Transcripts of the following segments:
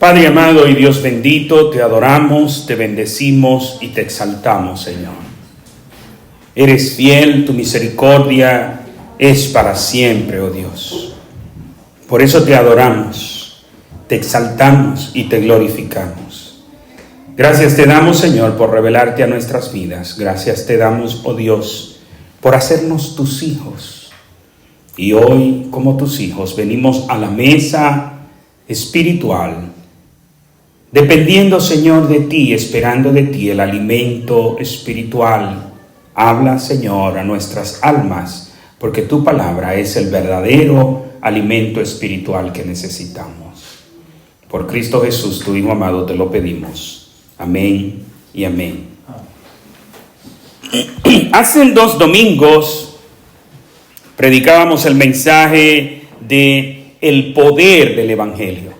Padre amado y Dios bendito, te adoramos, te bendecimos y te exaltamos, Señor. Eres fiel, tu misericordia es para siempre, oh Dios. Por eso te adoramos, te exaltamos y te glorificamos. Gracias te damos, Señor, por revelarte a nuestras vidas. Gracias te damos, oh Dios, por hacernos tus hijos. Y hoy, como tus hijos, venimos a la mesa espiritual, dependiendo, Señor, de ti, esperando de ti el alimento espiritual. Habla, Señor, a nuestras almas, porque tu palabra es el verdadero alimento espiritual que necesitamos. Por Cristo Jesús, tu Hijo amado, te lo pedimos. Amén y amén. Hace 2 domingos predicábamos el mensaje de el poder del Evangelio.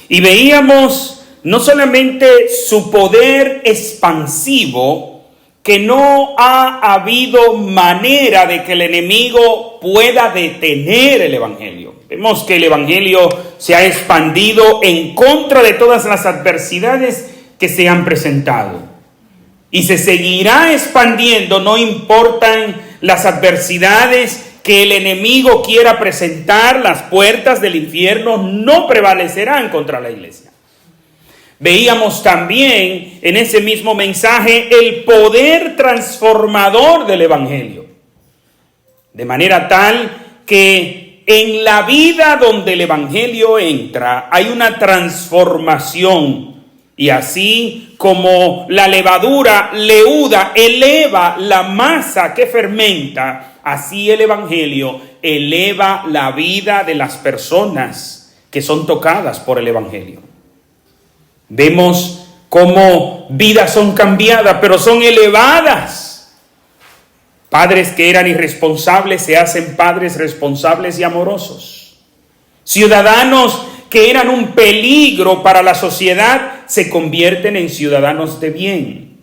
Y veíamos no solamente su poder expansivo, que no ha habido manera de que el enemigo pueda detener el Evangelio. Vemos que el Evangelio se ha expandido en contra de todas las adversidades que se han presentado. Y se seguirá expandiendo, no importan las adversidades que el enemigo quiera presentar, las puertas del infierno no prevalecerán contra la iglesia. Veíamos también en ese mismo mensaje el poder transformador del Evangelio. De manera tal que en la vida donde el Evangelio entra hay una transformación. Y así como la levadura leuda eleva la masa que fermenta, así el Evangelio eleva la vida de las personas que son tocadas por el Evangelio. Vemos cómo vidas son cambiadas, pero son elevadas. Padres que eran irresponsables se hacen padres responsables y amorosos. Ciudadanos que eran un peligro para la sociedad se convierten en ciudadanos de bien.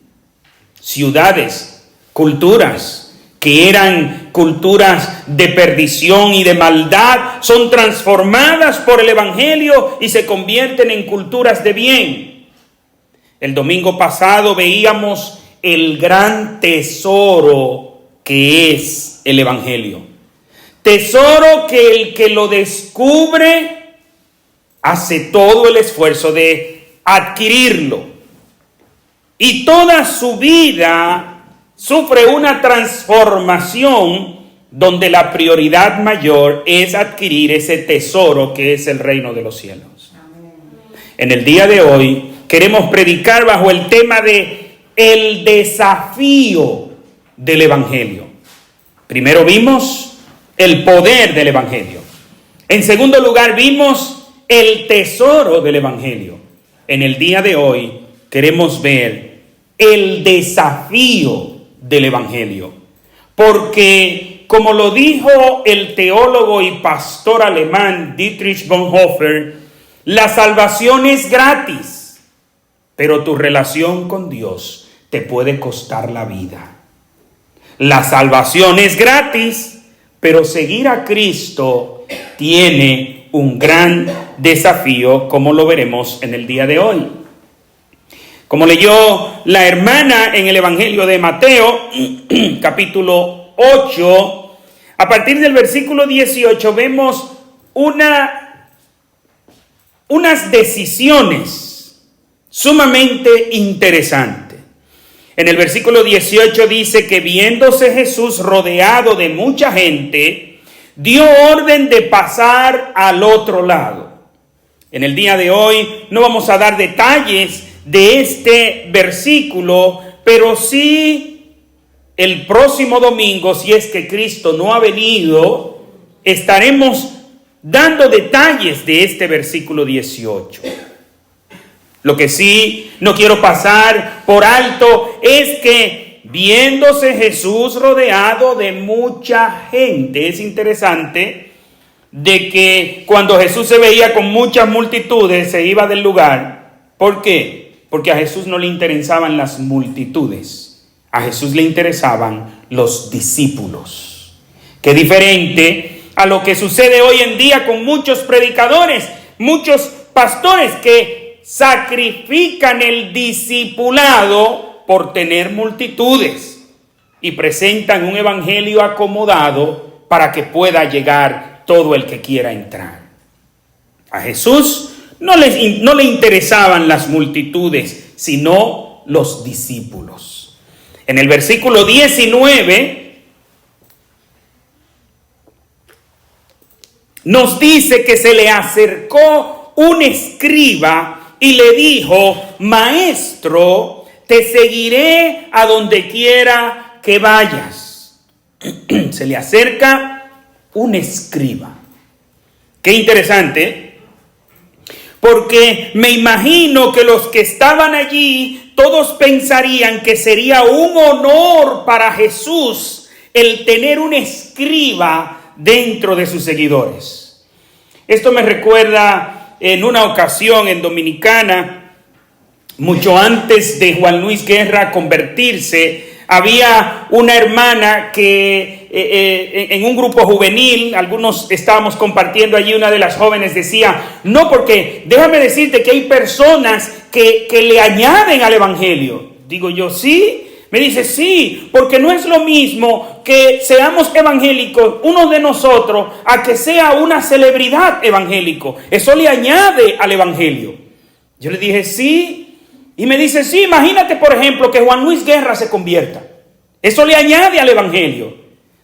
Ciudades, culturas que eran culturas de perdición y de maldad, son transformadas por el Evangelio y se convierten en culturas de bien. El domingo pasado veíamos el gran tesoro que es el Evangelio. Tesoro que el que lo descubre hace todo el esfuerzo de adquirirlo. Y toda su vida sufre una transformación donde la prioridad mayor es adquirir ese tesoro que es el reino de los cielos. En el día de hoy queremos predicar bajo el tema de el desafío del Evangelio. Primero vimos el poder del Evangelio. En segundo lugar vimos el tesoro del Evangelio. En el día de hoy queremos ver el desafío del Evangelio, porque como lo dijo el teólogo y pastor alemán Dietrich Bonhoeffer, la salvación es gratis, pero tu relación con Dios te puede costar la vida. La salvación es gratis, pero seguir a Cristo tiene un gran desafío, como lo veremos en el día de hoy. Como leyó la hermana en el Evangelio de Mateo, capítulo 8, a partir del versículo 18 vemos unas decisiones sumamente interesantes. En el versículo 18 dice que viéndose Jesús rodeado de mucha gente, dio orden de pasar al otro lado. En el día de hoy no vamos a dar detalles de este versículo, pero sí el próximo domingo, si es que Cristo no ha venido, estaremos dando detalles de este versículo 18. Lo que sí no quiero pasar por alto es que viéndose Jesús rodeado de mucha gente, es interesante de que cuando Jesús se veía con muchas multitudes se iba del lugar. ¿Por qué? Porque a Jesús no le interesaban las multitudes, a Jesús le interesaban los discípulos. Qué diferente a lo que sucede hoy en día con muchos predicadores, muchos pastores que sacrifican el discipulado por tener multitudes y presentan un evangelio acomodado para que pueda llegar todo el que quiera entrar. A Jesús no le interesaban las multitudes, sino los discípulos. En el versículo 19 nos dice que se le acercó un escriba y le dijo: Maestro, te seguiré a donde quiera que vayas. Se le acerca un escriba. Qué interesante, porque me imagino que los que estaban allí, todos pensarían que sería un honor para Jesús el tener un escriba dentro de sus seguidores. Esto me recuerda en una ocasión en Dominicana, mucho antes de Juan Luis Guerra convertirse, había una hermana que en un grupo juvenil, algunos estábamos compartiendo allí, una de las jóvenes decía: no, porque déjame decirte que hay personas que le añaden al evangelio. Digo yo, ¿sí? Me dice, sí, porque no es lo mismo que seamos evangélicos, uno de nosotros, a que sea una celebridad evangélico. Eso le añade al evangelio. Yo le dije, sí. Y me dice, sí, imagínate, por ejemplo, que Juan Luis Guerra se convierta. Eso le añade al evangelio.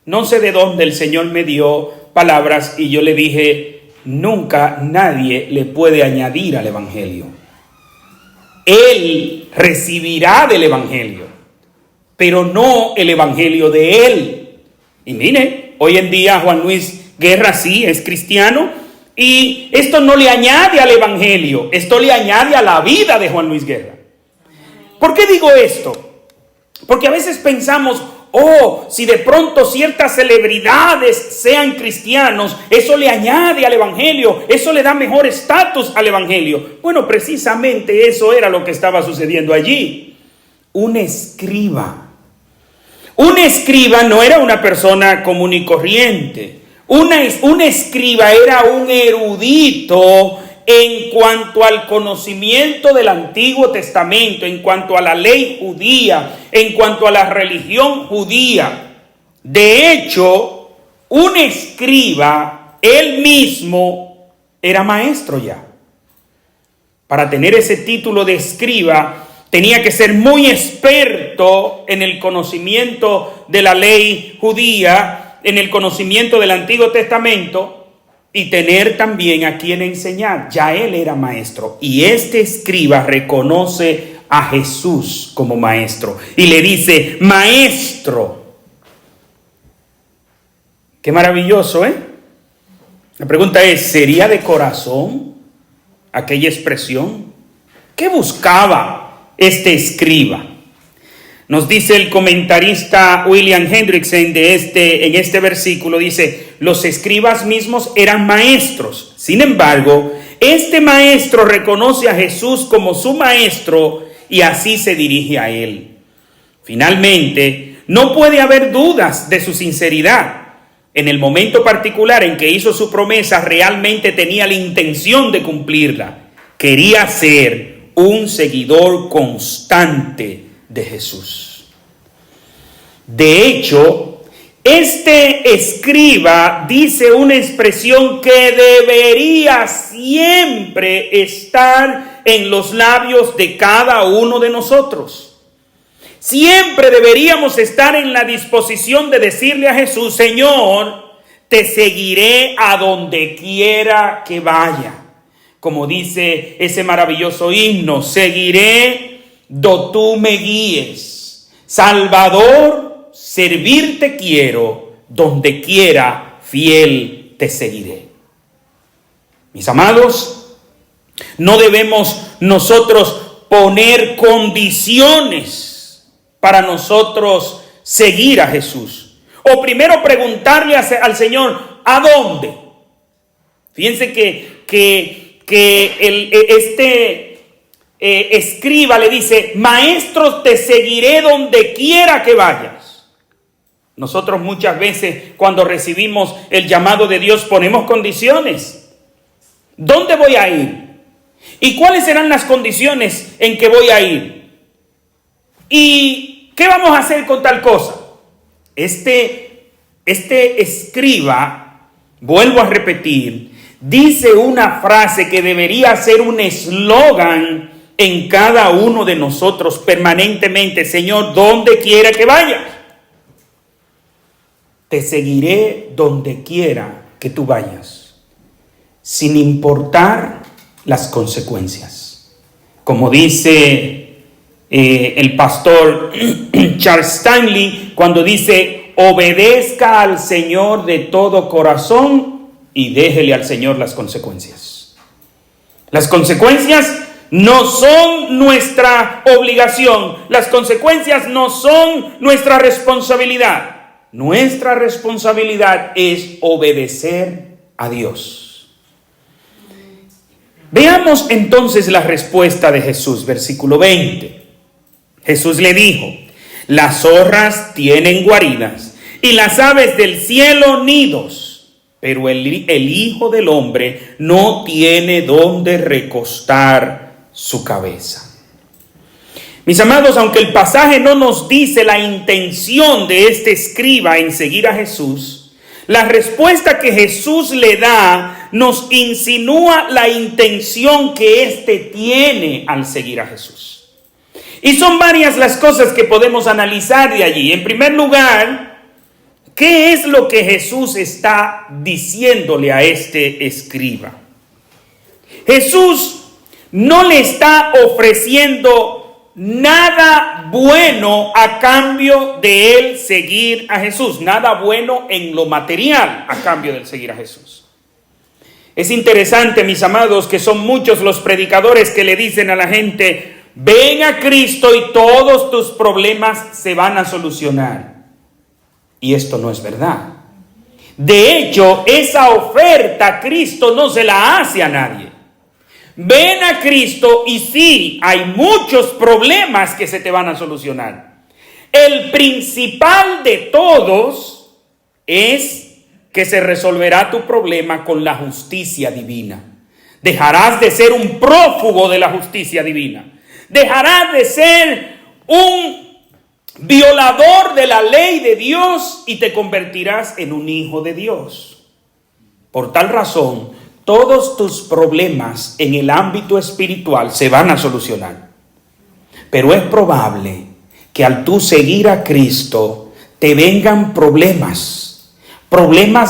No sé de dónde el Señor me dio palabras y yo le dije, nunca nadie le puede añadir al evangelio. Él recibirá del evangelio, pero no el evangelio de él. Y mire, hoy en día Juan Luis Guerra sí es cristiano y esto no le añade al evangelio, esto le añade a la vida de Juan Luis Guerra. ¿Por qué digo esto? Porque a veces pensamos, si de pronto ciertas celebridades sean cristianos, eso le añade al evangelio, eso le da mejor estatus al evangelio. Bueno, precisamente eso era lo que estaba sucediendo allí. Un escriba. Un escriba no era una persona común y corriente. Un escriba era un erudito en cuanto al conocimiento del Antiguo Testamento, en cuanto a la ley judía, en cuanto a la religión judía. De hecho, un escriba, él mismo, era maestro ya. Para tener ese título de escriba, tenía que ser muy experto en el conocimiento de la ley judía, en el conocimiento del Antiguo Testamento, y tener también a quien enseñar. Ya él era maestro. Y este escriba reconoce a Jesús como maestro. Y le dice, maestro. Qué maravilloso, ¿eh? La pregunta es, ¿sería de corazón aquella expresión? ¿Qué buscaba este escriba? Nos dice el comentarista William Hendrickson en este versículo, dice, los escribas mismos eran maestros. Sin embargo, este maestro reconoce a Jesús como su maestro y así se dirige a él. Finalmente, no puede haber dudas de su sinceridad. En el momento particular en que hizo su promesa, realmente tenía la intención de cumplirla. Quería ser un seguidor constante de Jesús. De hecho, este escriba dice una expresión que debería siempre estar en los labios de cada uno de nosotros. Siempre deberíamos estar en la disposición de decirle a Jesús, Señor, te seguiré a donde quiera que vaya. Como dice ese maravilloso himno, seguiré do tú me guíes. Salvador, servirte quiero, donde quiera fiel te seguiré. Mis amados, no debemos nosotros poner condiciones para nosotros seguir a Jesús. O primero preguntarle al Señor, ¿a dónde? Fíjense que escriba le dice, maestro, te seguiré donde quiera que vayas. Nosotros muchas veces cuando recibimos el llamado de Dios ponemos condiciones. ¿Dónde voy a ir? ¿Y cuáles serán las condiciones en que voy a ir? ¿Y qué vamos a hacer con tal cosa? Este escriba, vuelvo a repetir, dice una frase que debería ser un eslogan en cada uno de nosotros permanentemente: Señor, donde quiera que vayas, te seguiré donde quiera que tú vayas, sin importar las consecuencias. Como dice el pastor Charles Stanley, cuando dice: obedezca al Señor de todo corazón y déjele al Señor las consecuencias. Las consecuencias no son nuestra obligación, las consecuencias no son nuestra responsabilidad. Nuestra responsabilidad es obedecer a Dios. Veamos entonces la respuesta de Jesús, versículo 20. Jesús le dijo: las zorras tienen guaridas y las aves del cielo nidos, pero el Hijo del Hombre no tiene dónde recostar su cabeza. Mis amados, aunque el pasaje no nos dice la intención de este escriba en seguir a Jesús, la respuesta que Jesús le da nos insinúa la intención que éste tiene al seguir a Jesús. Y son varias las cosas que podemos analizar de allí. En primer lugar, ¿qué es lo que Jesús está diciéndole a este escriba? Jesús no le está ofreciendo nada bueno a cambio de él seguir a Jesús. Nada bueno en lo material a cambio de seguir a Jesús. Es interesante, mis amados, que son muchos los predicadores que le dicen a la gente: ven a Cristo y todos tus problemas se van a solucionar. Y esto no es verdad. De hecho, esa oferta Cristo no se la hace a nadie. Ven a Cristo y sí, hay muchos problemas que se te van a solucionar. El principal de todos es que se resolverá tu problema con la justicia divina. Dejarás de ser un prófugo de la justicia divina. Dejarás de ser un violador de la ley de Dios y te convertirás en un hijo de Dios. Por tal razón, todos tus problemas en el ámbito espiritual se van a solucionar. Pero es probable que al tú seguir a Cristo te vengan problemas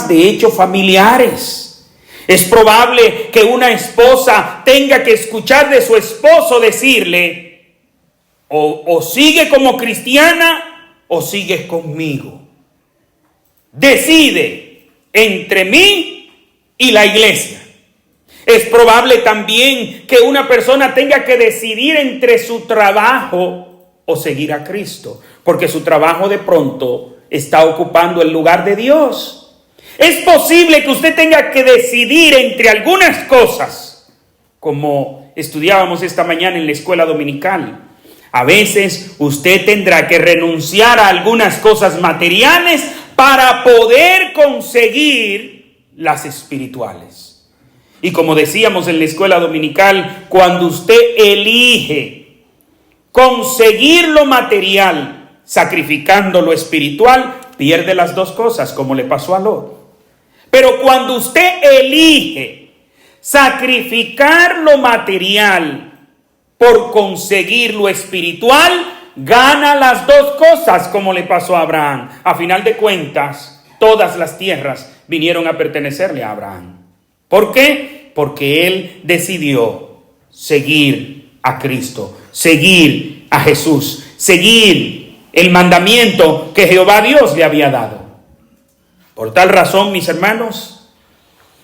de hecho familiares. Es probable que una esposa tenga que escuchar de su esposo decirle: o sigue como cristiana o sigues conmigo. Decide entre mí y la iglesia. Es probable también que una persona tenga que decidir entre su trabajo o seguir a Cristo, porque su trabajo de pronto está ocupando el lugar de Dios. Es posible que usted tenga que decidir entre algunas cosas, como estudiábamos esta mañana en la escuela dominical. A veces usted tendrá que renunciar a algunas cosas materiales para poder conseguir las espirituales. Y como decíamos en la escuela dominical, cuando usted elige conseguir lo material sacrificando lo espiritual, pierde las dos cosas, como le pasó a Lot. Pero cuando usted elige sacrificar lo material por conseguir lo espiritual, gana las dos cosas, como le pasó a Abraham. A final de cuentas, todas las tierras vinieron a pertenecerle a Abraham. ¿Por qué? Porque él decidió seguir a Cristo, seguir a Jesús, seguir el mandamiento que Jehová Dios le había dado. Por tal razón, mis hermanos,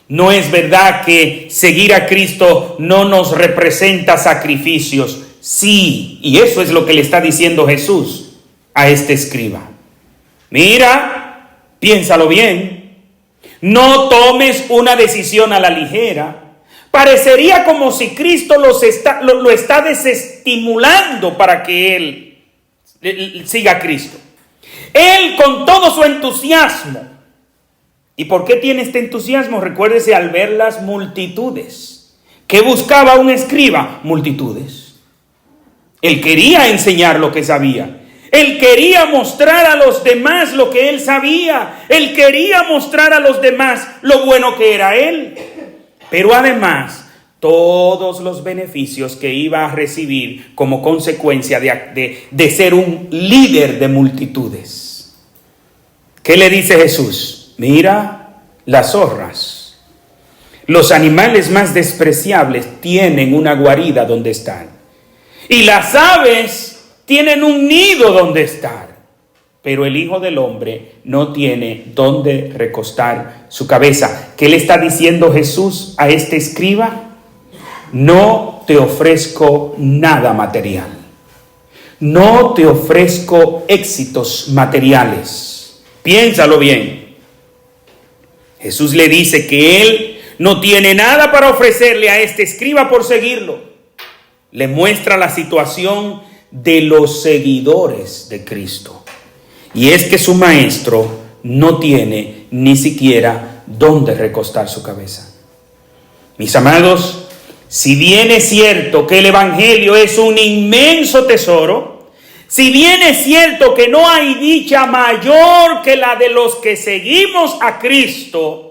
no es verdad que seguir a Cristo no nos representa sacrificios. Sí, y eso es lo que le está diciendo Jesús a este escriba. Mira, piénsalo bien. No tomes una decisión a la ligera. Parecería como si Cristo lo está desestimulando para que él siga a Cristo. Él con todo su entusiasmo. ¿Y por qué tiene este entusiasmo? Recuérdese, al ver las multitudes ¿Qué buscaba un escriba? Multitudes. Él quería enseñar lo que sabía. Él quería mostrar a los demás lo que él sabía. Él quería mostrar a los demás lo bueno que era él. Pero además, todos los beneficios que iba a recibir como consecuencia de ser un líder de multitudes. ¿Qué le dice Jesús? Mira las zorras. Los animales más despreciables tienen una guarida donde están. Y las aves tienen un nido donde estar. Pero el Hijo del Hombre no tiene donde recostar su cabeza. ¿Qué le está diciendo Jesús a este escriba? No te ofrezco nada material. No te ofrezco éxitos materiales. Piénsalo bien. Jesús le dice que él no tiene nada para ofrecerle a este escriba por seguirlo. Le muestra la situación de los seguidores de Cristo. Y es que su maestro no tiene ni siquiera dónde recostar su cabeza. Mis amados, si bien es cierto que el Evangelio es un inmenso tesoro, si bien es cierto que no hay dicha mayor que la de los que seguimos a Cristo,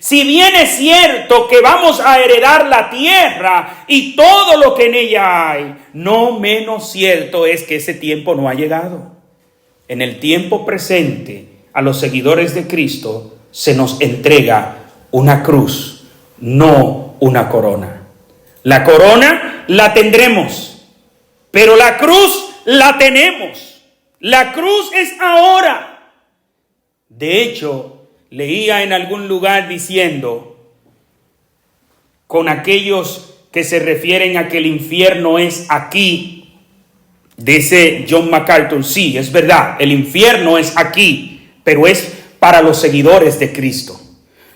si bien es cierto que vamos a heredar la tierra y todo lo que en ella hay, no menos cierto es que ese tiempo no ha llegado. En el tiempo presente, a los seguidores de Cristo se nos entrega una cruz, no una corona. La corona la tendremos, pero la cruz la tenemos. La cruz es ahora. De hecho, leía en algún lugar diciendo, con aquellos que se refieren a que el infierno es aquí, dice John MacArthur, sí, es verdad, el infierno es aquí, pero es para los seguidores de Cristo.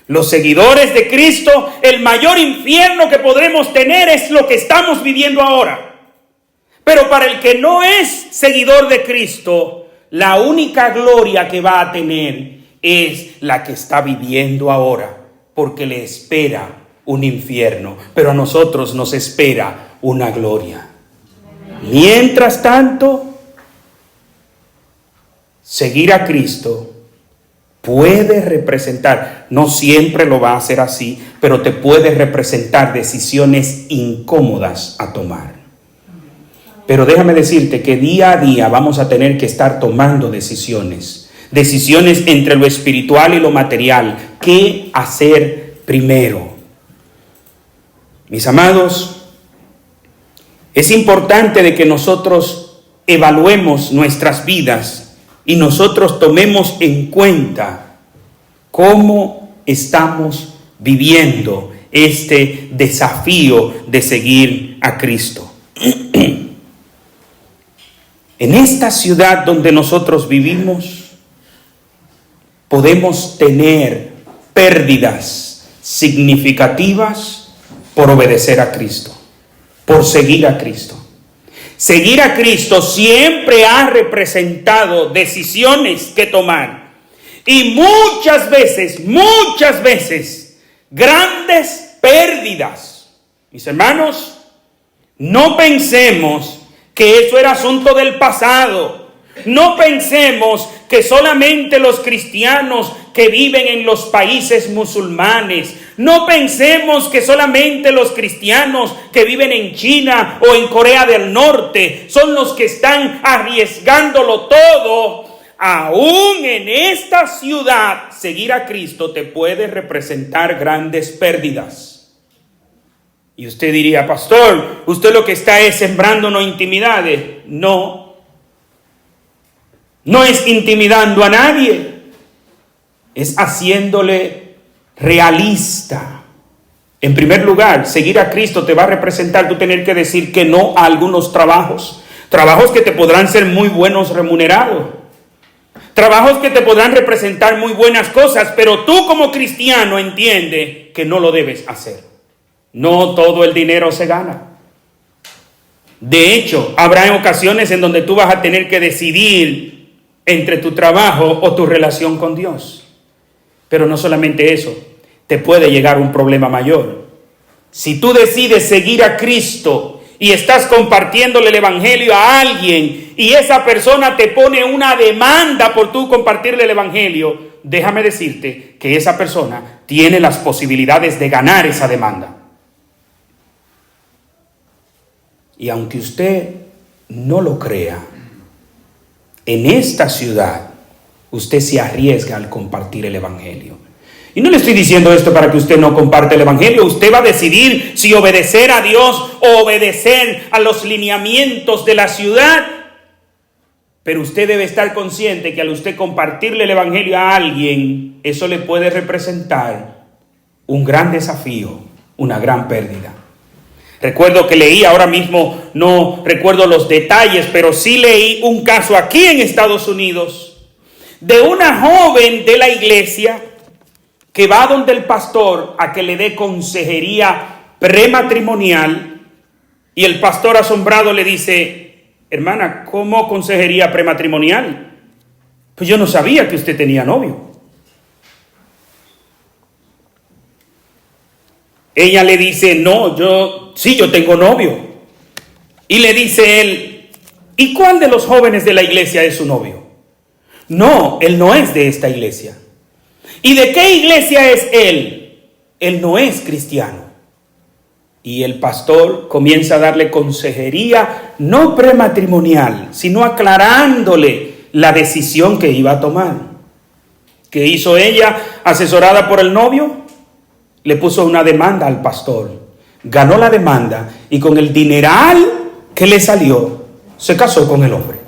Los seguidores de Cristo, el mayor infierno que podremos tener es lo que estamos viviendo ahora. Pero para el que no es seguidor de Cristo, la única gloria que va a tener es la que está viviendo ahora, porque le espera un infierno, pero a nosotros nos espera una gloria. Mientras tanto, seguir a Cristo puede representar, no siempre lo va a hacer así, pero te puede representar decisiones incómodas a tomar. Pero déjame decirte que día a día vamos a tener que estar tomando decisiones entre lo espiritual y lo material. ¿Qué hacer primero? Mis amados, es importante de que nosotros evaluemos nuestras vidas y nosotros tomemos en cuenta cómo estamos viviendo este desafío de seguir a Cristo. En esta ciudad donde nosotros vivimos, podemos tener pérdidas significativas por obedecer a Cristo, por seguir a Cristo. Seguir a Cristo siempre ha representado decisiones que tomar. Y muchas veces, grandes pérdidas. Mis hermanos, no pensemos que eso era asunto del pasado. No pensemos que solamente los cristianos que viven en los países musulmanes, no pensemos que solamente los cristianos que viven en China o en Corea del Norte son los que están arriesgándolo todo. Aún en esta ciudad, seguir a Cristo te puede representar grandes pérdidas. Y usted diría, pastor, usted lo que está es sembrándonos intimidades. No es intimidando a nadie, es haciéndole realista. En primer lugar, seguir a Cristo te va a representar tú tener que decir que no a algunos trabajos que te podrán ser muy buenos remunerados, trabajos que te podrán representar muy buenas cosas, pero tú como cristiano entiende que no lo debes hacer. No todo el dinero se gana. De hecho, habrá ocasiones en donde tú vas a tener que decidir entre tu trabajo o tu relación con Dios. Pero no solamente eso, te puede llegar un problema mayor. Si tú decides seguir a Cristo y estás compartiéndole el evangelio a alguien y esa persona te pone una demanda por tú compartirle el evangelio, déjame decirte que esa persona tiene las posibilidades de ganar esa demanda. Y aunque usted no lo crea, en esta ciudad usted se arriesga al compartir el evangelio. Y no le estoy diciendo esto para que usted no comparte el evangelio. Usted va a decidir si obedecer a Dios o obedecer a los lineamientos de la ciudad. Pero usted debe estar consciente que al usted compartirle el evangelio a alguien, eso le puede representar un gran desafío, una gran pérdida. Recuerdo que leí, ahora mismo no recuerdo los detalles, pero sí leí un caso aquí en Estados Unidos de una joven de la iglesia que va donde el pastor a que le dé consejería prematrimonial, y el pastor asombrado le dice: hermana, ¿cómo consejería prematrimonial? Pues yo no sabía que usted tenía novio. Ella le dice: no, yo tengo novio. Y le dice él: ¿y cuál de los jóvenes de la iglesia es su novio? No, él no es de esta iglesia. ¿Y de qué iglesia es él? Él no es cristiano. Y el pastor comienza a darle consejería, no prematrimonial, sino aclarándole la decisión que iba a tomar. ¿Qué hizo ella, asesorada por el novio? Le puso una demanda al pastor. Ganó la demanda y con el dineral que le salió, se casó con el hombre.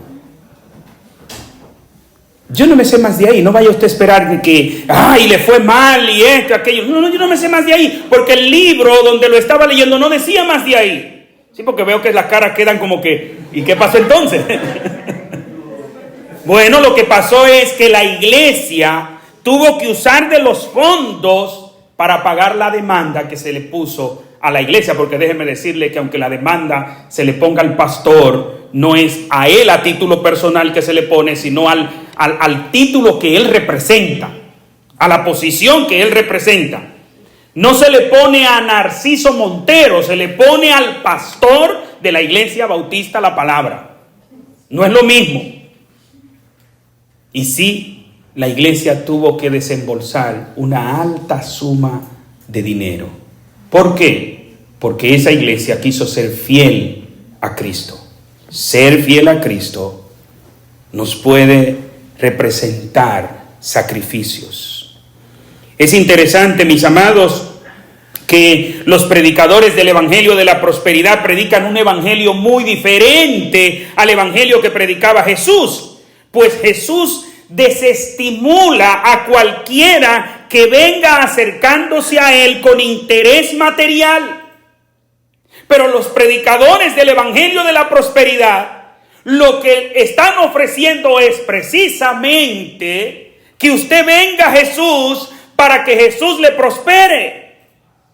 Yo no me sé más de ahí. No vaya usted a esperar que le fue mal y esto, aquello. No, yo no me sé más de ahí, porque el libro donde lo estaba leyendo no decía más de ahí. Sí, porque veo que las caras quedan como que, ¿y qué pasó entonces? Bueno, lo que pasó es que la iglesia tuvo que usar de los fondos para pagar la demanda que se le puso a la iglesia, porque déjeme decirle que aunque la demanda se le ponga al pastor, no es a él a título personal que se le pone, sino al título que él representa, a la posición que él representa. No se le pone a Narciso Montero, se le pone al pastor de la Iglesia Bautista La Palabra. No es lo mismo. Y sí, la iglesia tuvo que desembolsar una alta suma de dinero. ¿Por qué? Porque esa iglesia quiso ser fiel a Cristo. Ser fiel a Cristo nos puede representar sacrificios. Es interesante, mis amados, que los predicadores del evangelio de la prosperidad predican un evangelio muy diferente al evangelio que predicaba Jesús. Pues Jesús desestimula a cualquiera que venga acercándose a él con interés material. Pero los predicadores del evangelio de la prosperidad lo que están ofreciendo es precisamente que usted venga a Jesús para que Jesús le prospere.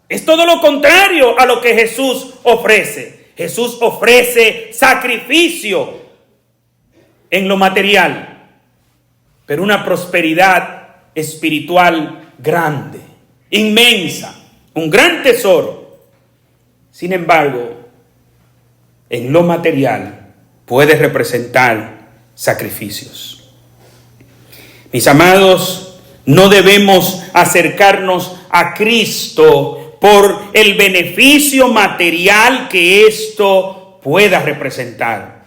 Es todo lo contrario a lo que Jesús ofrece. Jesús ofrece sacrificio en lo material, pero una prosperidad espiritual grande, inmensa, un gran tesoro. Sin embargo, en lo material puede representar sacrificios. Mis amados, no debemos acercarnos a Cristo por el beneficio material que esto pueda representar.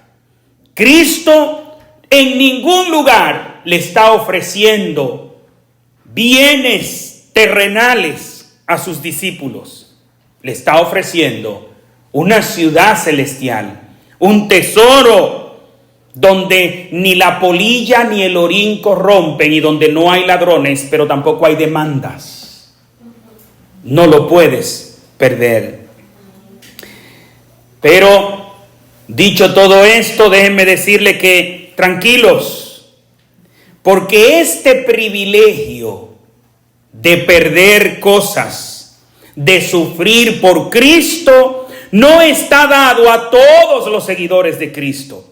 Cristo en ningún lugar le está ofreciendo bienes terrenales a sus discípulos. Le está ofreciendo una ciudad celestial, un tesoro donde ni la polilla ni el orín corrompen y donde no hay ladrones, pero tampoco hay demandas. No lo puedes perder. Pero dicho todo esto, déjenme decirle que tranquilos, porque este privilegio de perder cosas, de sufrir por Cristo, no está dado a todos los seguidores de Cristo.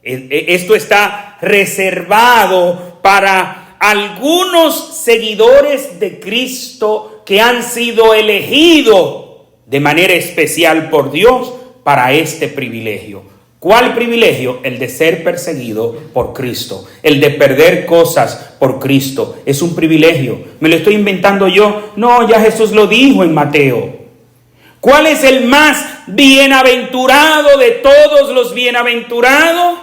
Esto está reservado para algunos seguidores de Cristo que han sido elegidos de manera especial por Dios para este privilegio. ¿Cuál privilegio? El de ser perseguido por Cristo, el de perder cosas por Cristo. Es un privilegio. ¿Me lo estoy inventando yo? No, ya Jesús lo dijo en Mateo. ¿Cuál es el más bienaventurado de todos los bienaventurados?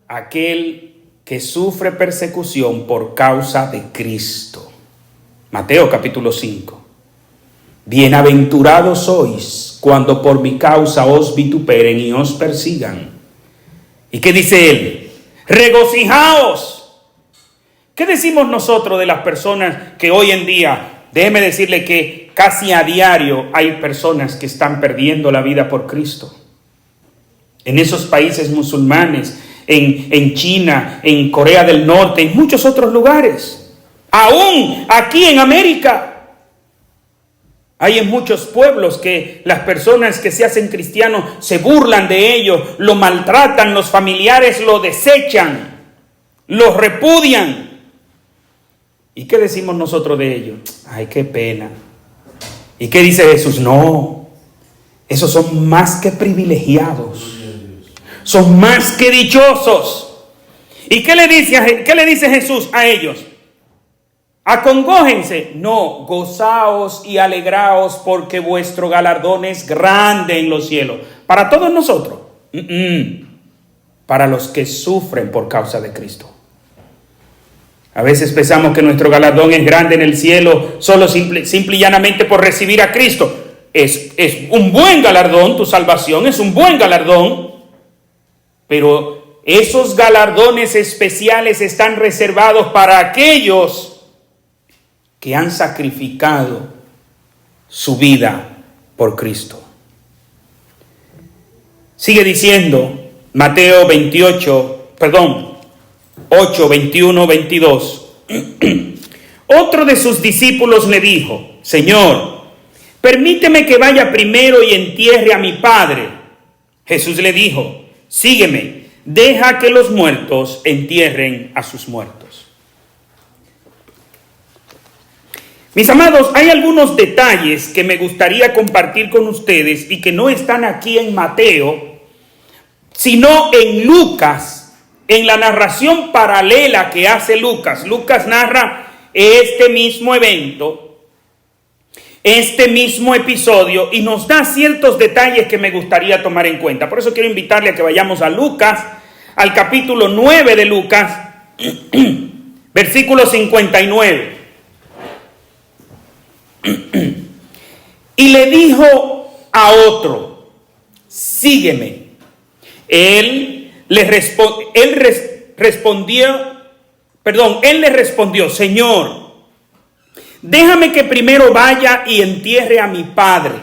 Aquel que sufre persecución por causa de Cristo. Mateo capítulo 5. Bienaventurados sois cuando por mi causa os vituperen y os persigan. ¿Y qué dice él? Regocijaos. ¿Qué decimos nosotros de las personas que hoy en día, déjeme decirle que casi a diario hay personas que están perdiendo la vida por Cristo? En esos países musulmanes, en China, en Corea del Norte, en muchos otros lugares. Aún aquí en América. Hay en muchos pueblos que las personas que se hacen cristianos se burlan de ellos, lo maltratan, los familiares lo desechan, los repudian. ¿Y qué decimos nosotros de ellos? Ay, qué pena. ¿Y qué dice Jesús? No, esos son más que privilegiados, son más que dichosos. ¿Y qué le dice Jesús a ellos? Acongójense, no, gozaos y alegraos porque vuestro galardón es grande en los cielos. Para todos nosotros, para los que sufren por causa de Cristo. A veces pensamos que nuestro galardón es grande en el cielo solo simple y llanamente por recibir a Cristo. Es un buen galardón, tu salvación es un buen galardón, pero esos galardones especiales están reservados para aquellos que han sacrificado su vida por Cristo. Sigue diciendo Mateo 8, 21, 22. Otro de sus discípulos le dijo: Señor, permíteme que vaya primero y entierre a mi padre. Jesús le dijo: sígueme, deja que los muertos entierren a sus muertos. Mis amados, hay algunos detalles que me gustaría compartir con ustedes y que no están aquí en Mateo, sino en Lucas, en la narración paralela que hace Lucas. Lucas narra este mismo evento, este mismo episodio, y nos da ciertos detalles que me gustaría tomar en cuenta. Por eso quiero invitarle a que vayamos a Lucas, al capítulo 9 de Lucas, versículo 59. Y le dijo a otro: sígueme. Él le respondió: Señor, déjame que primero vaya y entierre a mi padre.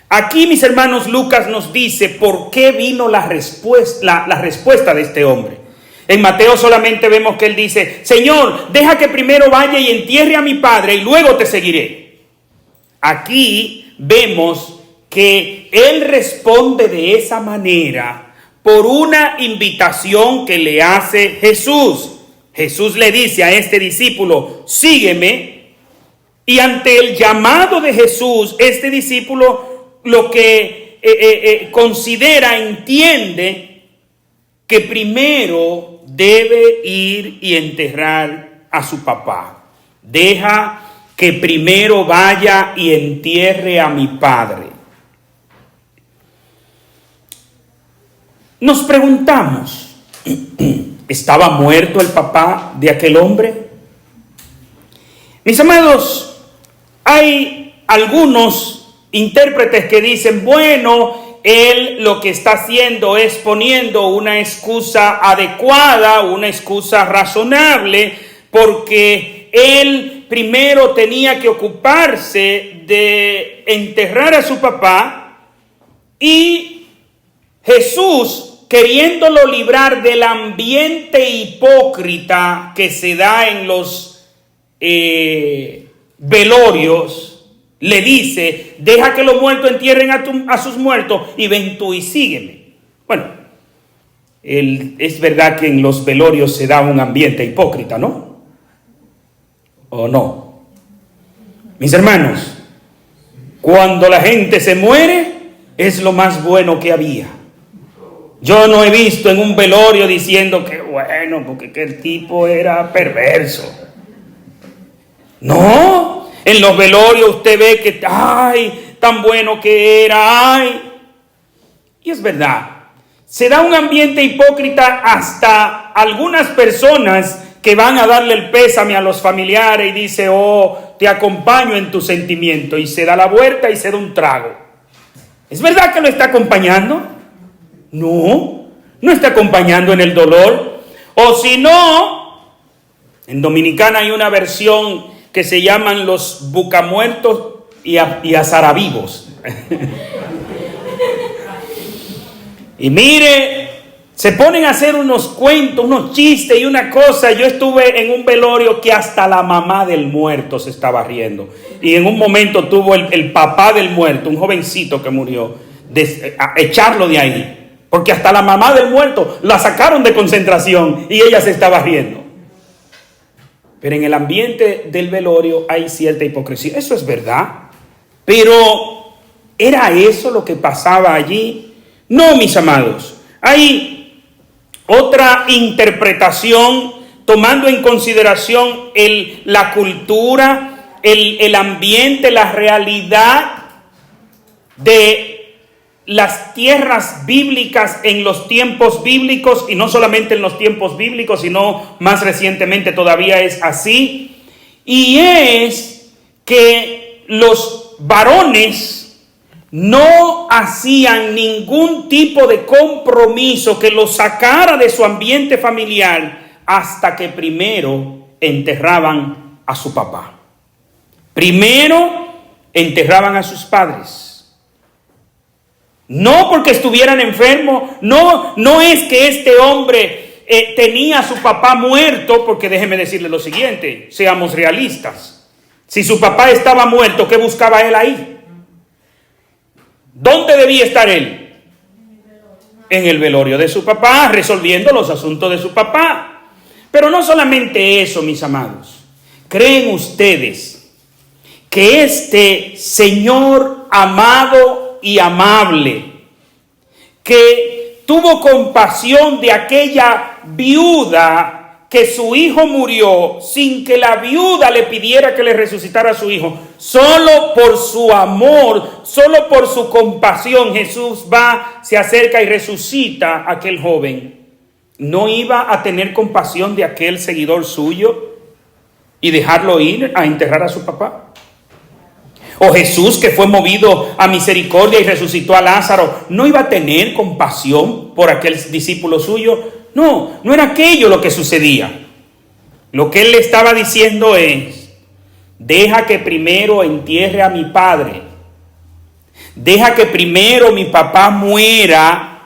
Aquí, mis hermanos, Lucas nos dice por qué vino la respuesta de este hombre. En Mateo solamente vemos que él dice: Señor, deja que primero vaya y entierre a mi padre y luego te seguiré. Aquí vemos que él responde de esa manera por una invitación que le hace Jesús. Jesús le dice a este discípulo: sígueme. Y ante el llamado de Jesús, este discípulo lo que considera, entiende que primero debe ir y enterrar a su papá. Deja que primero vaya y entierre a mi padre. Nos preguntamos, ¿estaba muerto el papá de aquel hombre? Mis amados, hay algunos intérpretes que dicen: bueno, él lo que está haciendo es poniendo una excusa adecuada, una excusa razonable, porque él primero tenía que ocuparse de enterrar a su papá, y Jesús, queriéndolo librar del ambiente hipócrita que se da en los velorios, le dice: deja que los muertos entierren a sus muertos y ven tú y sígueme. Bueno, es verdad que en los velorios se da un ambiente hipócrita, ¿no? ¿O no? Mis hermanos, Cuando la gente se muere, es lo más bueno que había. Yo no he visto en un velorio diciendo que bueno, porque que el tipo era perverso. No, en los velorios usted ve que, ay, tan bueno que era, ay. Y es verdad, se da un ambiente hipócrita hasta algunas personas que van a darle el pésame a los familiares y dice, oh, te acompaño en tu sentimiento, y se da la vuelta y se da un trago. ¿Es verdad que lo está acompañando? No, no está acompañando en el dolor. O si no, en Dominicana hay una versión que se llaman los bucamuertos y azarabivos. Y mire, se ponen a hacer unos cuentos, unos chistes y una cosa. Yo estuve en un velorio que hasta la mamá del muerto se estaba riendo. Y en un momento tuvo el papá del muerto, un jovencito que murió, a echarlo de ahí. Porque hasta la mamá del muerto la sacaron de concentración y ella se estaba riendo. Pero en el ambiente del velorio hay cierta hipocresía. Eso es verdad. Pero ¿era eso lo que pasaba allí? No, mis amados. Hay otra interpretación tomando en consideración la cultura, el ambiente, la realidad de las tierras bíblicas en los tiempos bíblicos, y no solamente en los tiempos bíblicos, sino más recientemente todavía es así, y es que los varones no hacían ningún tipo de compromiso que los sacara de su ambiente familiar hasta que primero enterraban a su papá. Primero enterraban a sus padres. No porque estuvieran enfermos, no es que este hombre tenía a su papá muerto, porque déjeme decirle lo siguiente, seamos realistas. Si su papá estaba muerto, ¿qué buscaba él ahí? ¿Dónde debía estar él? En el velorio de su papá, resolviendo los asuntos de su papá. Pero no solamente eso, mis amados. ¿Creen ustedes que este Señor amado y amable, que tuvo compasión de aquella viuda que su hijo murió sin que la viuda le pidiera que le resucitara a su hijo, solo por su amor, solo por su compasión, Jesús va, se acerca y resucita a aquel joven? ¿No iba a tener compasión de aquel seguidor suyo y dejarlo ir a enterrar a su papá? O Jesús, que fue movido a misericordia y resucitó a Lázaro, ¿no iba a tener compasión por aquel discípulo suyo? No, no era aquello lo que sucedía. Lo que él le estaba diciendo es: deja que primero entierre a mi padre. Deja que primero mi papá muera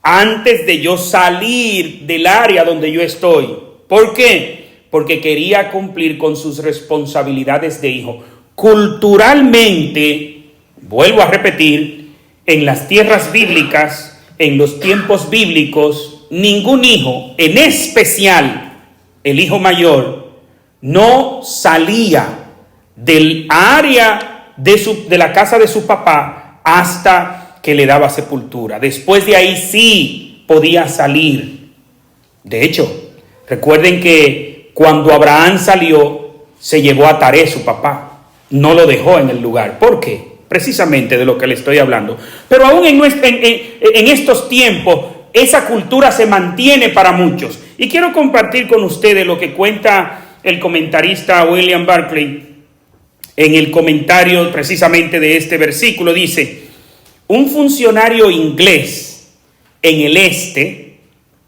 antes de yo salir del área donde yo estoy. ¿Por qué? Porque quería cumplir con sus responsabilidades de hijo. Culturalmente, vuelvo a repetir, en las tierras bíblicas, en los tiempos bíblicos, ningún hijo, en especial el hijo mayor, no salía del área de la casa de su papá hasta que le daba sepultura. Después de ahí sí podía salir. De hecho, recuerden que cuando Abraham salió, se llevó a Taré, su papá. No lo dejó en el lugar. ¿Por qué? Precisamente de lo que le estoy hablando. Pero aún en estos tiempos, esa cultura se mantiene para muchos. Y quiero compartir con ustedes lo que cuenta el comentarista William Barclay en el comentario precisamente de este versículo. Dice: un funcionario inglés en el este,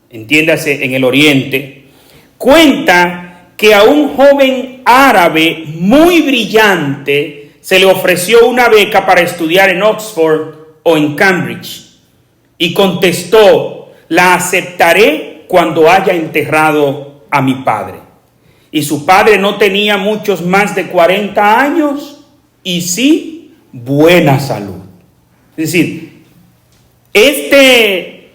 entiéndase en el oriente, cuenta que a un joven árabe muy brillante se le ofreció una beca para estudiar en Oxford o en Cambridge, y contestó: la aceptaré cuando haya enterrado a mi padre. Y su padre no tenía muchos más de 40 años y sí buena salud. Es decir, este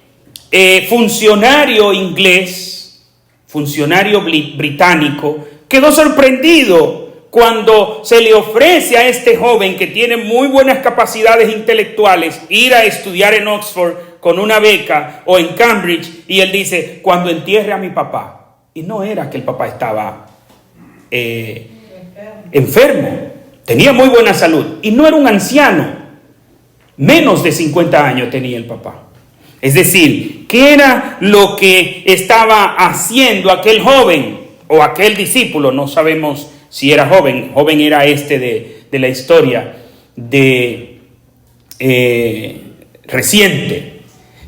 funcionario inglés, funcionario británico, quedó sorprendido cuando se le ofrece a este joven que tiene muy buenas capacidades intelectuales ir a estudiar en Oxford con una beca o en Cambridge, y él dice, cuando entierre a mi papá. Y no era que el papá estaba enfermo, tenía muy buena salud y no era un anciano, menos de 50 años tenía el papá. Es decir, ¿qué era lo que estaba haciendo aquel joven o aquel discípulo? No sabemos si era joven era de la historia reciente.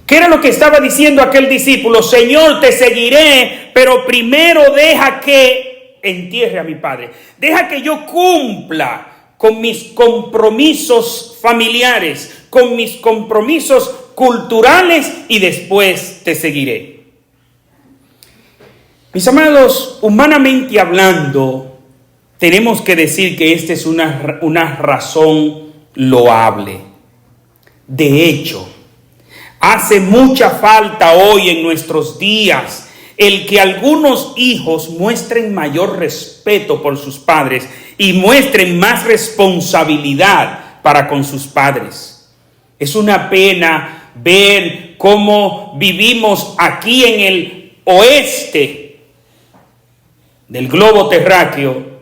¿Qué era lo que estaba diciendo aquel discípulo? Señor, te seguiré, pero primero deja que entierre a mi padre. Deja que yo cumpla con mis compromisos familiares, con mis compromisos culturales, y después te seguiré. Mis amados, humanamente hablando, tenemos que decir que esta es una razón loable. De hecho, hace mucha falta hoy en nuestros días el que algunos hijos muestren mayor respeto por sus padres y muestren más responsabilidad para con sus padres. Es una pena ver cómo vivimos aquí en el oeste del globo terráqueo,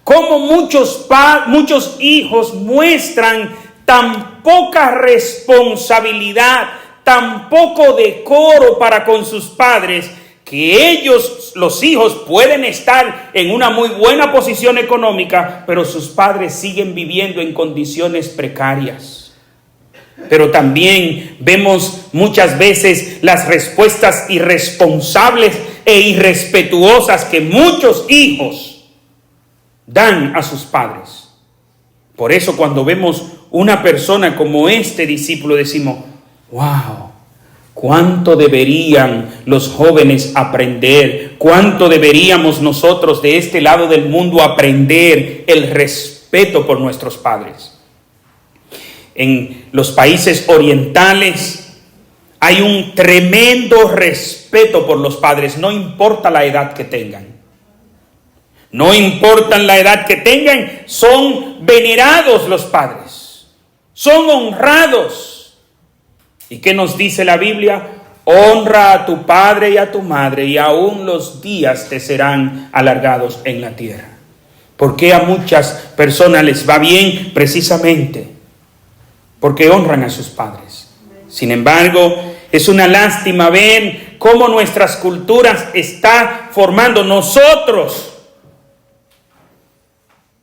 cómo muchos hijos muestran tan poca responsabilidad, tan poco decoro para con sus padres, que ellos, los hijos, pueden estar en una muy buena posición económica, pero sus padres siguen viviendo en condiciones precarias. Pero también vemos muchas veces las respuestas irresponsables e irrespetuosas que muchos hijos dan a sus padres. Por eso cuando vemos una persona como este discípulo decimos, wow, cuánto deberían los jóvenes aprender, cuánto deberíamos nosotros de este lado del mundo aprender el respeto por nuestros padres. En los países orientales hay un tremendo respeto por los padres, no importa la edad que tengan. No importa la edad que tengan, son venerados los padres, son honrados. ¿Y qué nos dice la Biblia? Honra a tu padre y a tu madre, y aún los días te serán alargados en la tierra. ¿Por qué a muchas personas les va bien? Precisamente porque honran a sus padres. Sin embargo, es una lástima ver cómo nuestras culturas están formando, nosotros,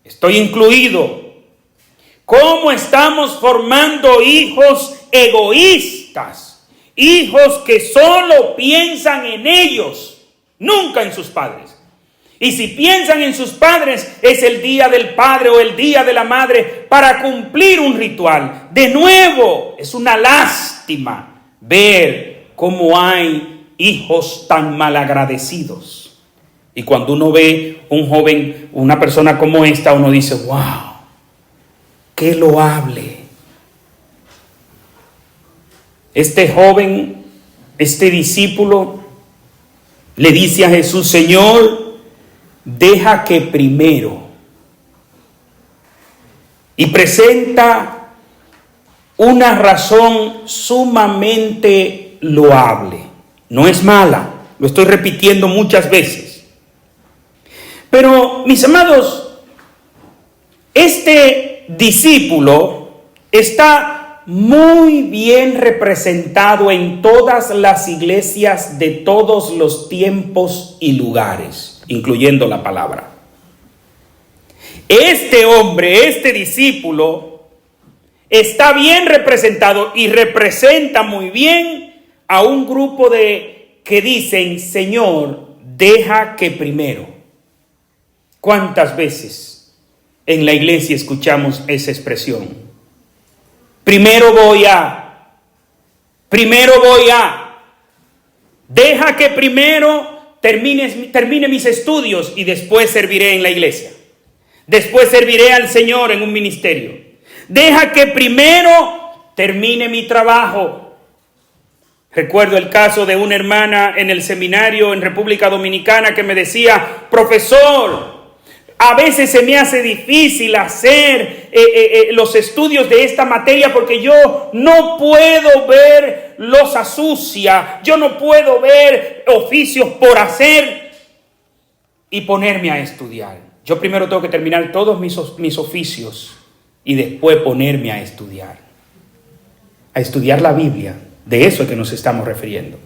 estoy incluido, cómo estamos formando hijos egoístas, hijos que solo piensan en ellos, nunca en sus padres. Y si piensan en sus padres, es el día del padre o el día de la madre para cumplir un ritual. De nuevo, es una lástima ver cómo hay hijos tan malagradecidos. Y cuando uno ve un joven, una persona como esta, uno dice, wow, qué loable. Este joven, este discípulo, le dice a Jesús, Señor, deja que primero. Y presenta una razón sumamente loable. No es mala, lo estoy repitiendo muchas veces. Pero, mis amados, este discípulo está muy bien representado en todas las iglesias de todos los tiempos y lugares, incluyendo la palabra. Este hombre, este discípulo, está bien representado y representa muy bien a un grupo que dicen, Señor, deja que primero. ¿Cuántas veces en la iglesia escuchamos esa expresión? Primero voy a, deja que primero termine mis estudios y después serviré en la iglesia. Después serviré al Señor en un ministerio. Deja que primero termine mi trabajo. Recuerdo el caso de una hermana en el seminario en República Dominicana que me decía, profesor, A veces se me hace difícil hacer los estudios de esta materia porque yo no puedo ver loza sucia, yo no puedo ver oficios por hacer y ponerme a estudiar. Yo primero tengo que terminar todos mis oficios y después ponerme a estudiar la Biblia. De eso es que nos estamos refiriendo.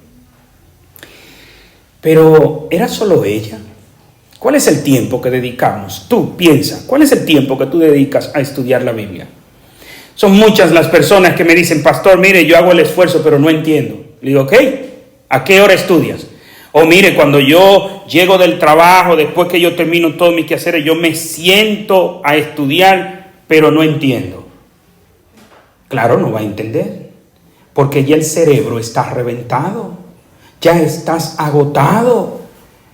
Pero ¿era solo ella? ¿Cuál es el tiempo que dedicamos? Tú piensa, ¿cuál es el tiempo que tú dedicas a estudiar la Biblia? Son muchas las personas que me dicen, pastor, mire, yo hago el esfuerzo, pero no entiendo. Le digo, ok, ¿a qué hora estudias? O mire, cuando yo llego del trabajo, después que yo termino todos mis quehaceres, yo me siento a estudiar, pero no entiendo. Claro, no va a entender, porque ya el cerebro está reventado, ya estás agotado.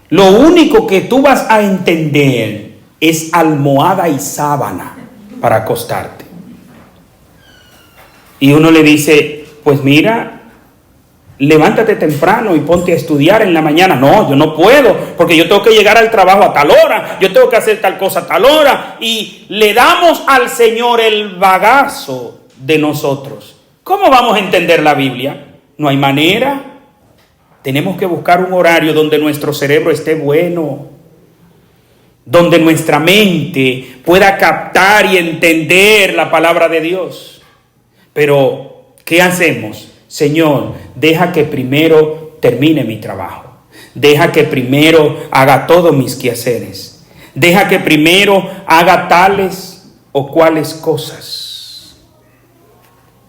Lo único que tú vas a entender es almohada y sábana para acostarte. Y uno le dice, pues mira, levántate temprano y ponte a estudiar en la mañana. No, yo no puedo, porque yo tengo que llegar al trabajo a tal hora, yo tengo que hacer tal cosa a tal hora. Y le damos al Señor el bagazo de nosotros. ¿Cómo vamos a entender la Biblia? No hay manera. Tenemos que buscar un horario donde nuestro cerebro esté bueno, donde nuestra mente pueda captar y entender la palabra de Dios. Pero, ¿qué hacemos? Señor, deja que primero termine mi trabajo. Deja que primero haga todos mis quehaceres. Deja que primero haga tales o cuales cosas.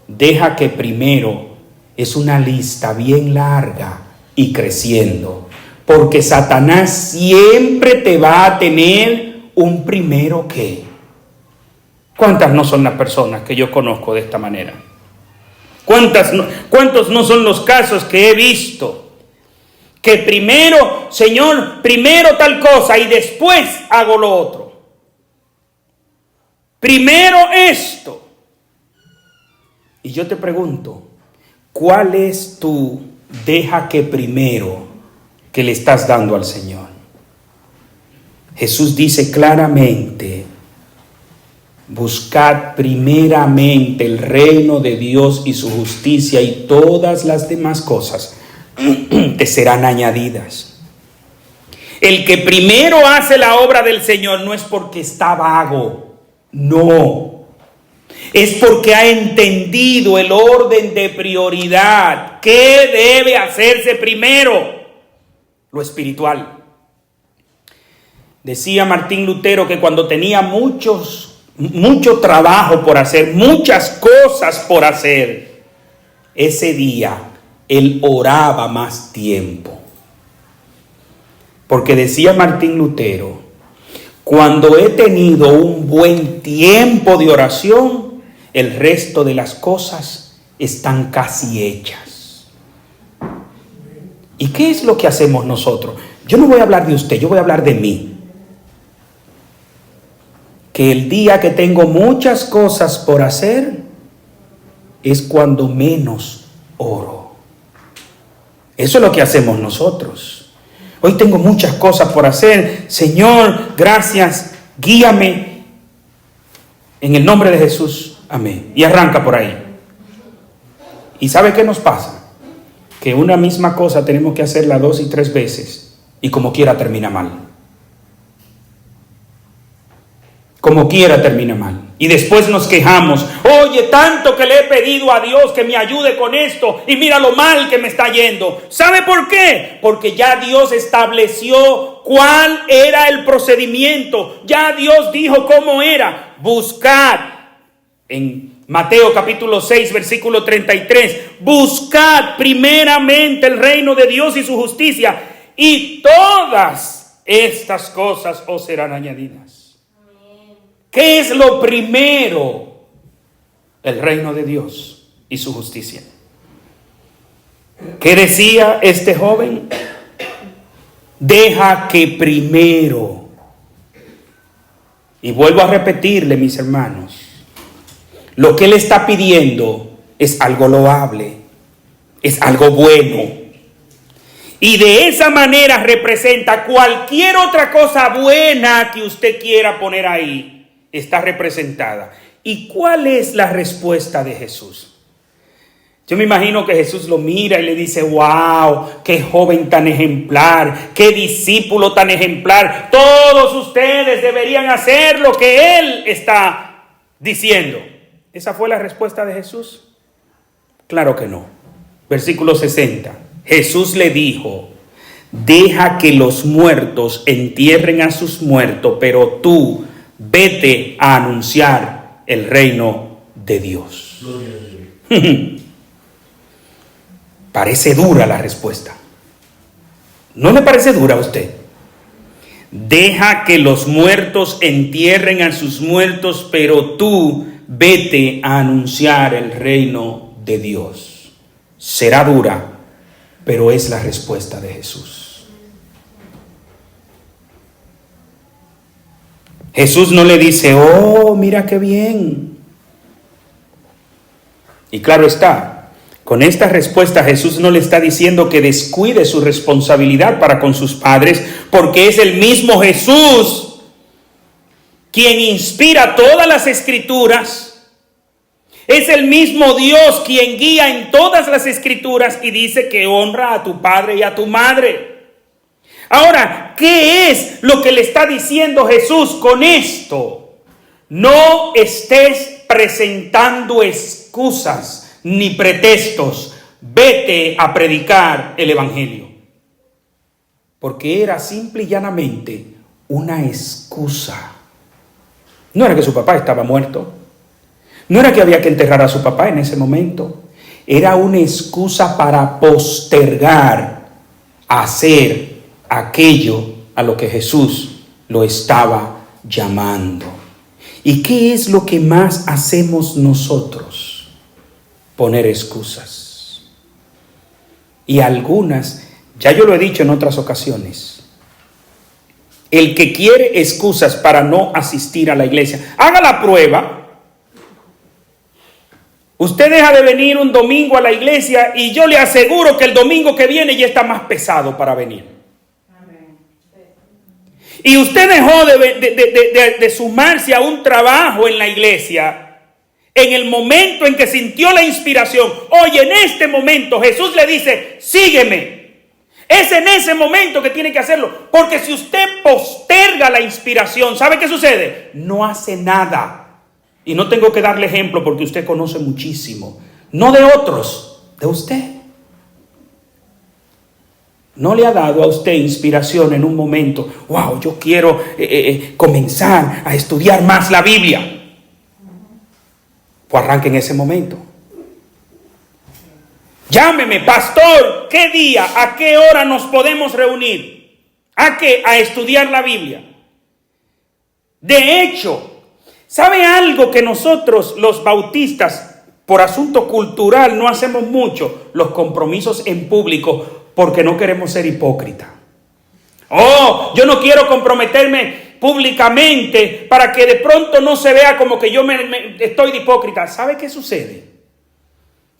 Deja que primero, es una lista bien larga y creciendo, porque Satanás siempre te va a tener un primero que. ¿Cuántas no son las personas que yo conozco de esta manera? ¿Cuántos no son los casos que he visto? Que primero, Señor, primero tal cosa y después hago lo otro. Primero esto. Y yo te pregunto, ¿cuál es tu deja que primero que le estás dando al Señor? Jesús dice claramente, buscad primeramente el reino de Dios y su justicia, y todas las demás cosas te serán añadidas. El que primero hace la obra del Señor no es porque está vago, no. Es porque ha entendido el orden de prioridad. ¿Qué debe hacerse primero? Lo espiritual. Decía Martín Lutero que cuando tenía mucho trabajo por hacer, muchas cosas por hacer, ese día él oraba más tiempo. Porque decía Martín Lutero, cuando he tenido un buen tiempo de oración, el resto de las cosas están casi hechas. ¿Y qué es lo que hacemos nosotros? Yo no voy a hablar de usted, yo voy a hablar de mí. Que el día que tengo muchas cosas por hacer es cuando menos oro. Eso es lo que hacemos nosotros. Hoy tengo muchas cosas por hacer. Señor, gracias, guíame. En el nombre de Jesús. Amén. Y arranca por ahí. ¿Y sabe qué nos pasa? Que una misma cosa tenemos que hacerla 2 y 3 veces y como quiera termina mal. Como quiera termina mal. Y después nos quejamos. Oye, tanto que le he pedido a Dios que me ayude con esto y mira lo mal que me está yendo. ¿Sabe por qué? Porque ya Dios estableció cuál era el procedimiento. Ya Dios dijo cómo era. Buscar. En Mateo capítulo 6, versículo 33, buscad primeramente el reino de Dios y su justicia, y todas estas cosas os serán añadidas. ¿Qué es lo primero? El reino de Dios y su justicia. ¿Qué decía este joven? Deja que primero. Y vuelvo a repetirle, mis hermanos, lo que él está pidiendo es algo loable, es algo bueno. Y de esa manera representa cualquier otra cosa buena que usted quiera poner ahí. Está representada. ¿Y cuál es la respuesta de Jesús? Yo me imagino que Jesús lo mira y le dice, wow, qué joven tan ejemplar, qué discípulo tan ejemplar. Todos ustedes deberían hacer lo que Él está diciendo. ¿Esa fue la respuesta de Jesús? Claro que no. Versículo 60. Jesús le dijo, deja que los muertos entierren a sus muertos, pero tú vete a anunciar el reino de Dios. Parece dura la respuesta. ¿No le parece dura a usted? Deja que los muertos entierren a sus muertos, pero tú vete a anunciar el reino de Dios. Será dura, pero es la respuesta de Jesús. Jesús no le dice, oh, mira qué bien. Y claro está, con esta respuesta Jesús no le está diciendo que descuide su responsabilidad para con sus padres, porque es el mismo Jesús quien inspira todas las escrituras. Es el mismo Dios quien guía en todas las escrituras y dice que honra a tu padre y a tu madre. Ahora, ¿qué es lo que le está diciendo Jesús con esto? No estés presentando excusas ni pretextos. Vete a predicar el evangelio. Porque era simple y llanamente una excusa. No era que su papá estaba muerto. No era que había que enterrar a su papá en ese momento. Era una excusa para postergar hacer aquello a lo que Jesús lo estaba llamando. ¿Y qué es lo que más hacemos nosotros? Poner excusas. Y algunas, ya yo lo he dicho en otras ocasiones, el que quiere excusas para no asistir a la iglesia, haga la prueba. Usted deja de venir un domingo a la iglesia y yo le aseguro que el domingo que viene ya está más pesado para venir. Y usted dejó de sumarse a un trabajo en la iglesia en el momento en que sintió la inspiración. Oye, en este momento Jesús le dice, sígueme. Es en ese momento que tiene que hacerlo. Porque si usted posterga la inspiración, ¿sabe qué sucede? No hace nada. Y no tengo que darle ejemplo porque usted conoce muchísimo. No de otros, de usted. ¿No le ha dado a usted inspiración en un momento? Wow, yo quiero comenzar a estudiar más la Biblia. Pues arranque en ese momento. Llámeme, pastor, ¿qué día, a qué hora nos podemos reunir? ¿A qué? A estudiar la Biblia. De hecho, ¿sabe algo que nosotros los bautistas, por asunto cultural, no hacemos mucho? Los compromisos en público, porque no queremos ser hipócritas. Oh, yo no quiero comprometerme públicamente para que de pronto no se vea como que yo estoy de hipócrita. ¿Sabe qué sucede?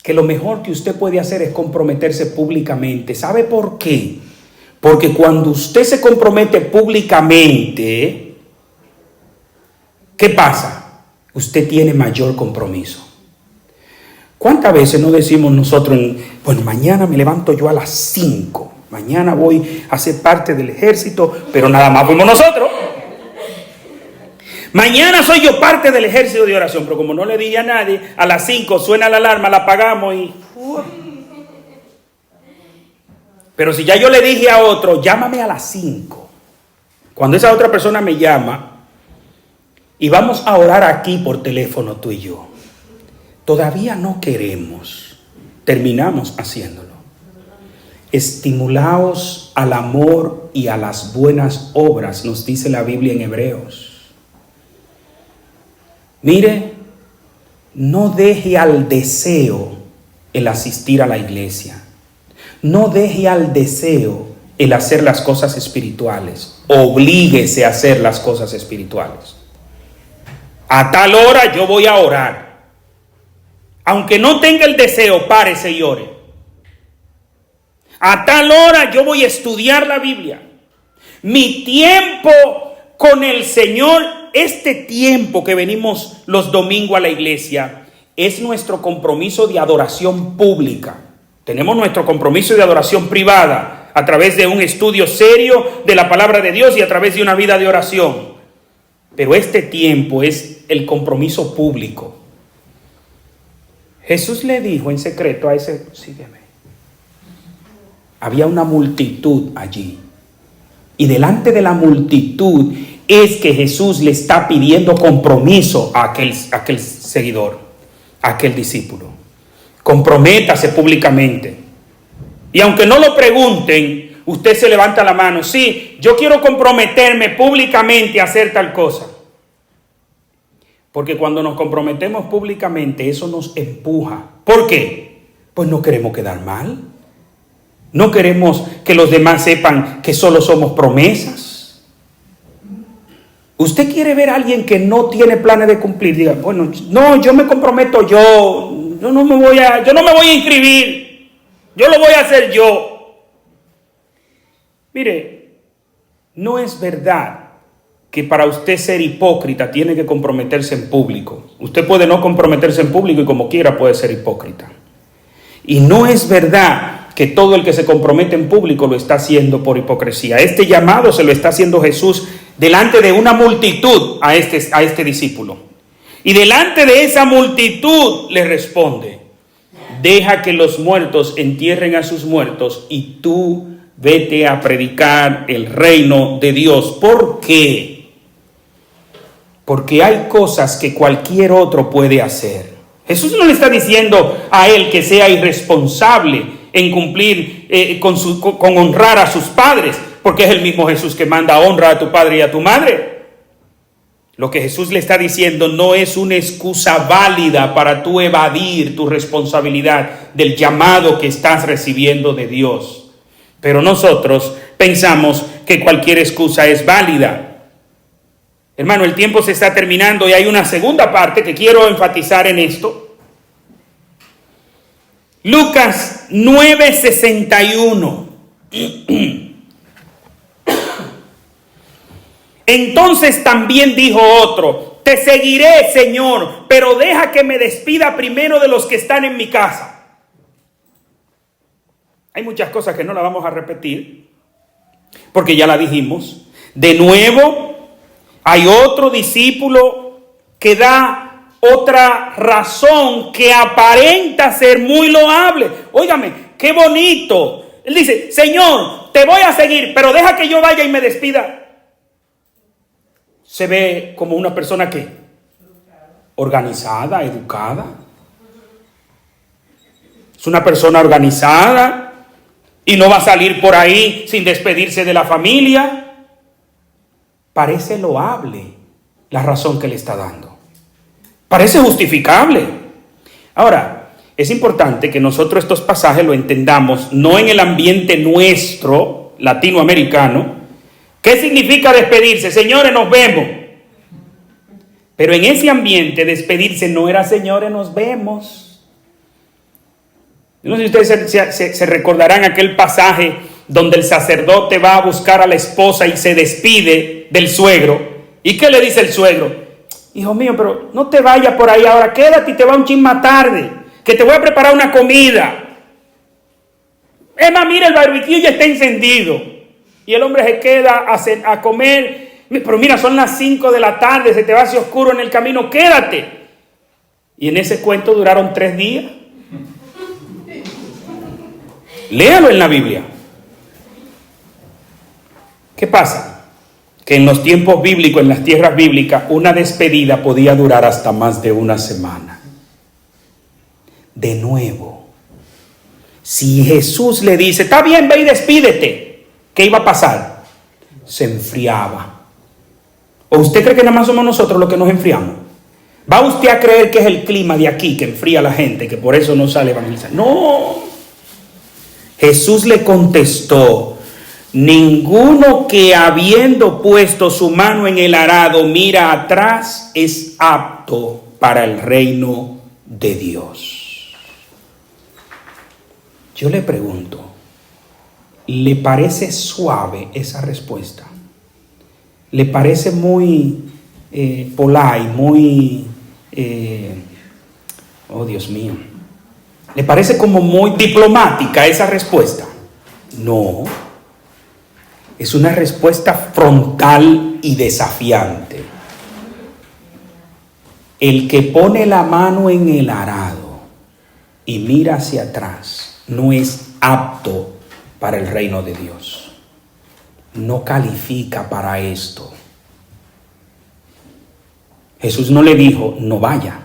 Que lo mejor que usted puede hacer es comprometerse públicamente. ¿Sabe por qué? Porque cuando usted se compromete públicamente, ¿qué pasa? Usted tiene mayor compromiso. ¿Cuántas veces no decimos nosotros, bueno, mañana me levanto yo a las 5, mañana voy a ser parte del ejército, pero nada más fuimos nosotros? Mañana soy yo parte del ejército de oración, pero como no le dije a nadie, a las 5 suena la alarma, la apagamos y... Pero si ya yo le dije a otro, llámame a las 5. Cuando esa otra persona me llama y vamos a orar aquí por teléfono tú y yo, todavía no queremos, terminamos haciéndolo. Estimulaos al amor y a las buenas obras, nos dice la Biblia en Hebreos. Mire, no deje al deseo el asistir a la iglesia. No deje al deseo el hacer las cosas espirituales. Oblíguese a hacer las cosas espirituales. A tal hora yo voy a orar. Aunque no tenga el deseo, párese y ore. A tal hora yo voy a estudiar la Biblia. Mi tiempo con el Señor, este tiempo que venimos los domingos a la iglesia, es nuestro compromiso de adoración pública. Tenemos nuestro compromiso de adoración privada a través de un estudio serio de la palabra de Dios y a través de una vida de oración. Pero este tiempo es el compromiso público. Jesús le dijo en secreto a ese, sígueme. Había una multitud allí. Y delante de la multitud es que Jesús le está pidiendo compromiso a aquel seguidor, a aquel discípulo. Comprométase públicamente. Y aunque no lo pregunten, usted se levanta la mano. Sí, yo quiero comprometerme públicamente a hacer tal cosa. Porque cuando nos comprometemos públicamente, eso nos empuja. ¿Por qué? Pues no queremos quedar mal. No queremos que los demás sepan que solo somos promesas. ¿Usted quiere ver a alguien que no tiene planes de cumplir? Diga, bueno, no, yo me comprometo yo no me voy a inscribir. Yo lo voy a hacer yo. Mire, no es verdad que para usted ser hipócrita tiene que comprometerse en público. Usted puede no comprometerse en público y como quiera puede ser hipócrita. Y no es verdad que todo el que se compromete en público lo está haciendo por hipocresía. Este llamado se lo está haciendo Jesús delante de una multitud a este discípulo. Y delante de esa multitud le responde: deja que los muertos entierren a sus muertos y tú vete a predicar el reino de Dios. ¿Por qué? Porque hay cosas que cualquier otro puede hacer. Jesús no le está diciendo a él que sea irresponsable en cumplir con honrar a sus padres, porque es el mismo Jesús que manda honra a tu padre y a tu madre. Lo que Jesús le está diciendo no es una excusa válida para tú evadir tu responsabilidad del llamado que estás recibiendo de Dios. Pero nosotros pensamos que cualquier excusa es válida. Hermano, el tiempo se está terminando y hay una segunda parte que quiero enfatizar en esto. Lucas 9:61. Entonces también dijo otro: te seguiré, Señor, pero deja que me despida primero de los que están en mi casa. Hay muchas cosas que no las vamos a repetir, porque ya la dijimos. De nuevo, hay otro discípulo que da otra razón que aparenta ser muy loable. Óigame, qué bonito. Él dice: Señor, te voy a seguir, pero deja que yo vaya y me despida. Se ve como una persona que organizada, educada. Es una persona organizada y no va a salir por ahí sin despedirse de la familia. Parece loable la razón que le está dando. Parece justificable. Ahora, es importante que nosotros estos pasajes lo entendamos no en el ambiente nuestro, latinoamericano. ¿Qué significa despedirse? Señores, nos vemos. Pero en ese ambiente despedirse no era señores, nos vemos. No sé si ustedes se recordarán aquel pasaje donde el sacerdote va a buscar a la esposa y se despide del suegro. ¿Y qué le dice el suegro? Hijo mío, pero no te vayas por ahí ahora, quédate y te va un chin más tarde, que te voy a preparar una comida. Es más, mira, el barbecue ya está encendido. Y el hombre se queda a comer. Pero mira, son las 5 de la tarde, se te va a hacer oscuro en el camino, quédate. Y en ese cuento duraron 3 días. Léalo en la Biblia. ¿Qué pasa? Que en los tiempos bíblicos, en las tierras bíblicas, una despedida podía durar hasta más de una semana. De nuevo, si Jesús le dice: está bien, ve y despídete, ¿qué iba a pasar? Se enfriaba. ¿O usted cree que nada más somos nosotros los que nos enfriamos? ¿Va usted a creer que es el clima de aquí que enfría a la gente, que por eso no sale a evangelizar? No. Jesús le contestó: ninguno que habiendo puesto su mano en el arado mira atrás es apto para el reino de Dios. Yo le pregunto, ¿Le parece suave esa respuesta? ¿Le parece muy polite, muy... oh Dios mío? ¿Le parece como muy diplomática esa respuesta? No. Es una respuesta frontal y desafiante. El que pone la mano en el arado y mira hacia atrás no es apto para el reino de Dios. No califica para esto. Jesús no le dijo, no vaya.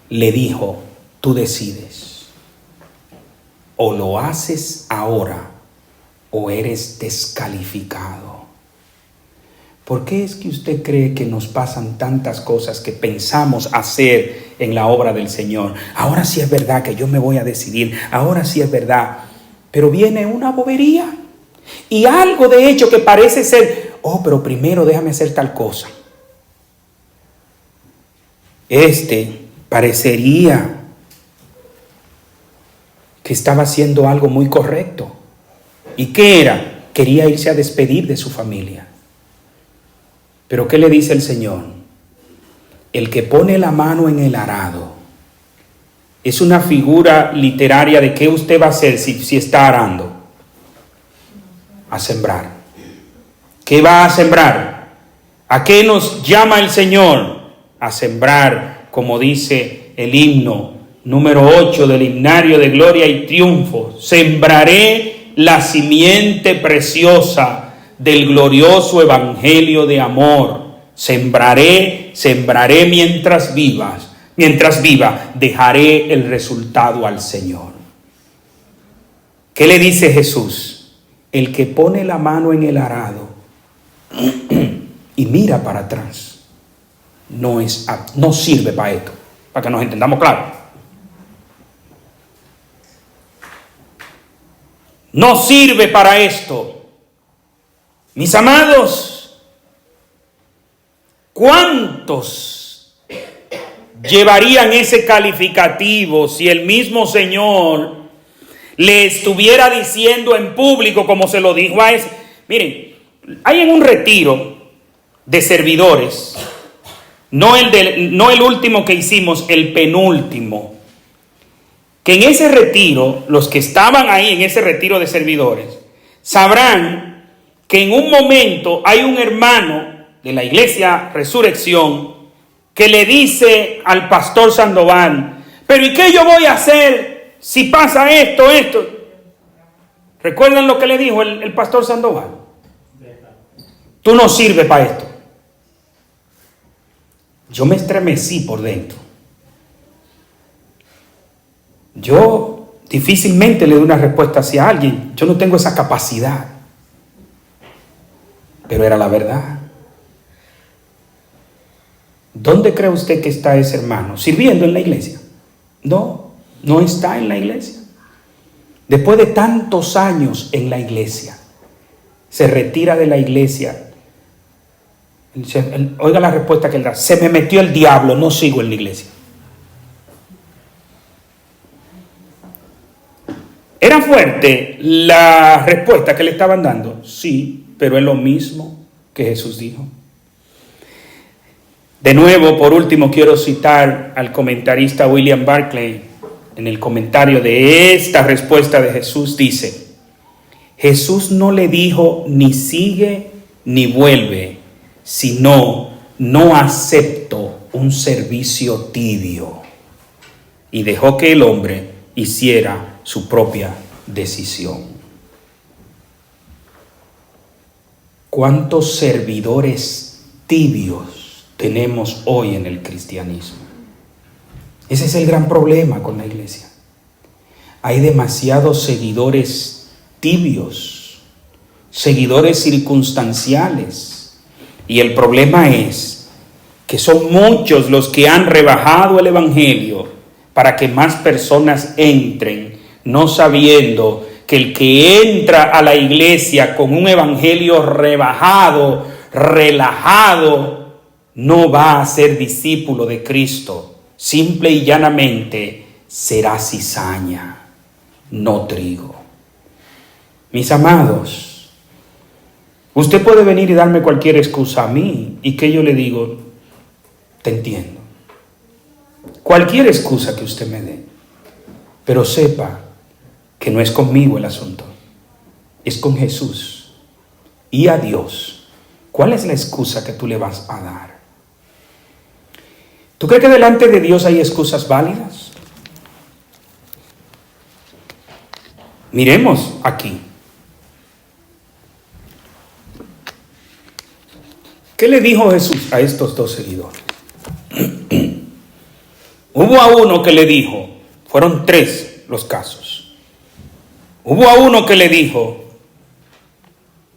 Le dijo, tú decides. O lo haces ahora o eres descalificado. ¿Por qué es que usted cree que nos pasan tantas cosas que pensamos hacer en la obra del Señor? Ahora sí es verdad que yo me voy a decidir, ahora sí es verdad, pero viene una bobería y algo de hecho que parece ser, pero primero déjame hacer tal cosa. Parecería que estaba haciendo algo muy correcto. ¿Y qué era? Quería irse a despedir de su familia. Pero ¿qué le dice el Señor? El que pone la mano en el arado es una figura literaria de qué usted va a hacer si está arando. A sembrar. ¿Qué va a sembrar? ¿A qué nos llama el Señor? A sembrar, como dice el himno número 8 del himnario de gloria y triunfo. Sembraré la simiente preciosa del glorioso evangelio de amor. Sembraré mientras viva, dejaré el resultado al Señor. ¿Qué le dice Jesús? El que pone la mano en el arado y mira para atrás, no sirve para esto, para que nos entendamos claro. No sirve para esto. Mis amados, ¿cuántos llevarían ese calificativo si el mismo Señor le estuviera diciendo en público como se lo dijo a ese? Miren, hay en un retiro de servidores, no el último que hicimos, el penúltimo, que en ese retiro, los que estaban ahí en ese retiro de servidores, sabrán que en un momento hay un hermano de la iglesia Resurrección que le dice al pastor Sandoval, pero ¿y qué yo voy a hacer si pasa esto? ¿Recuerdan lo que le dijo el pastor Sandoval? Tú no sirves para esto. Yo me estremecí por dentro. Yo difícilmente le doy una respuesta hacia alguien. Yo no tengo esa capacidad. Pero era la verdad. ¿Dónde cree usted que está ese hermano? ¿Sirviendo en la iglesia? No está en la iglesia. Después de tantos años en la iglesia, se retira de la iglesia. Oiga la respuesta que él da: se me metió el diablo, no sigo en la iglesia. ¿Era fuerte la respuesta que le estaban dando? Sí, pero es lo mismo que Jesús dijo. De nuevo, por último, quiero citar al comentarista William Barclay. En el comentario de esta respuesta de Jesús dice: Jesús no le dijo ni sigue ni vuelve, sino no acepto un servicio tibio. Y dejó que el hombre hiciera su propia decisión. ¿Cuántos servidores tibios tenemos hoy en el cristianismo? Ese es el gran problema con la iglesia. Hay demasiados seguidores tibios, seguidores circunstanciales. Y el problema es que son muchos los que han rebajado el evangelio para que más personas entren, no sabiendo que el que entra a la iglesia con un evangelio rebajado, relajado, no va a ser discípulo de Cristo. Simple y llanamente será cizaña, no trigo. Mis amados, usted puede venir y darme cualquier excusa a mí y que yo le digo, te entiendo. Cualquier excusa que usted me dé, pero sepa que no es conmigo el asunto, es con Jesús y a Dios. ¿Cuál es la excusa que tú le vas a dar? ¿Tú crees que delante de Dios hay excusas válidas? Miremos aquí. ¿Qué le dijo Jesús a estos dos seguidores? Hubo a uno que le dijo, fueron 3 los casos. Hubo a uno que le dijo,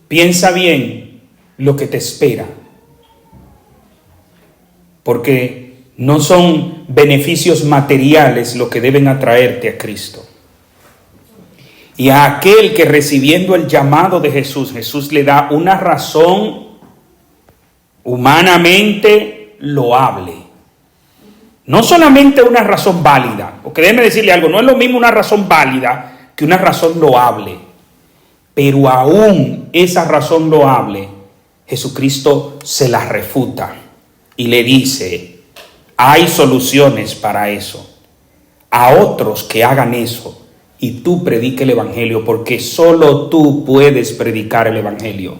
piensa bien lo que te espera, porque no son beneficios materiales lo que deben atraerte a Cristo. Y a aquel que recibiendo el llamado de Jesús, Jesús le da una razón humanamente loable. No solamente una razón válida, porque déjeme decirle algo, no es lo mismo una razón válida que una razón loable. Pero aún esa razón loable, Jesucristo se la refuta y le dice, hay soluciones para eso. A otros que hagan eso y tú predique el Evangelio, porque solo tú puedes predicar el Evangelio.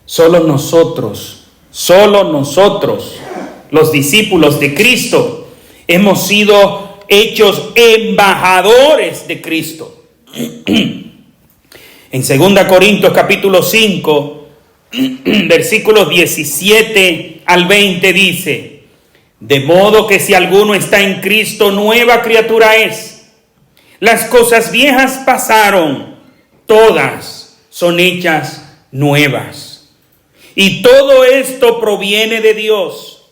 Solo nosotros, los discípulos de Cristo, hemos sido hechos embajadores de Cristo. En 2 Corintios capítulo 5, versículos 17 al 20 dice, de modo que si alguno está en Cristo, nueva criatura es. Las cosas viejas pasaron, todas son hechas nuevas. Y todo esto proviene de Dios,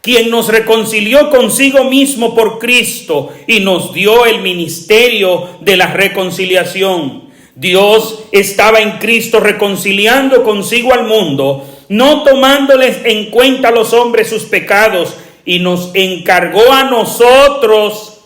quien nos reconcilió consigo mismo por Cristo y nos dio el ministerio de la reconciliación. Dios estaba en Cristo reconciliando consigo al mundo, no tomándoles en cuenta a los hombres sus pecados, y nos encargó a nosotros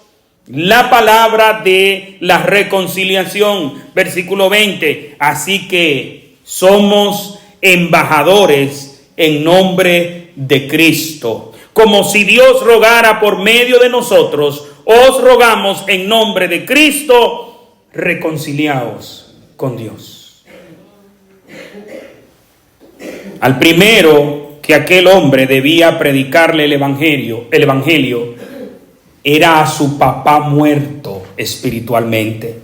la palabra de la reconciliación. Versículo 20. Así que somos embajadores en nombre de Cristo. Como si Dios rogara por medio de nosotros, os rogamos en nombre de Cristo, reconciliaos con Dios. Al primero que aquel hombre debía predicarle el evangelio era a su papá muerto espiritualmente.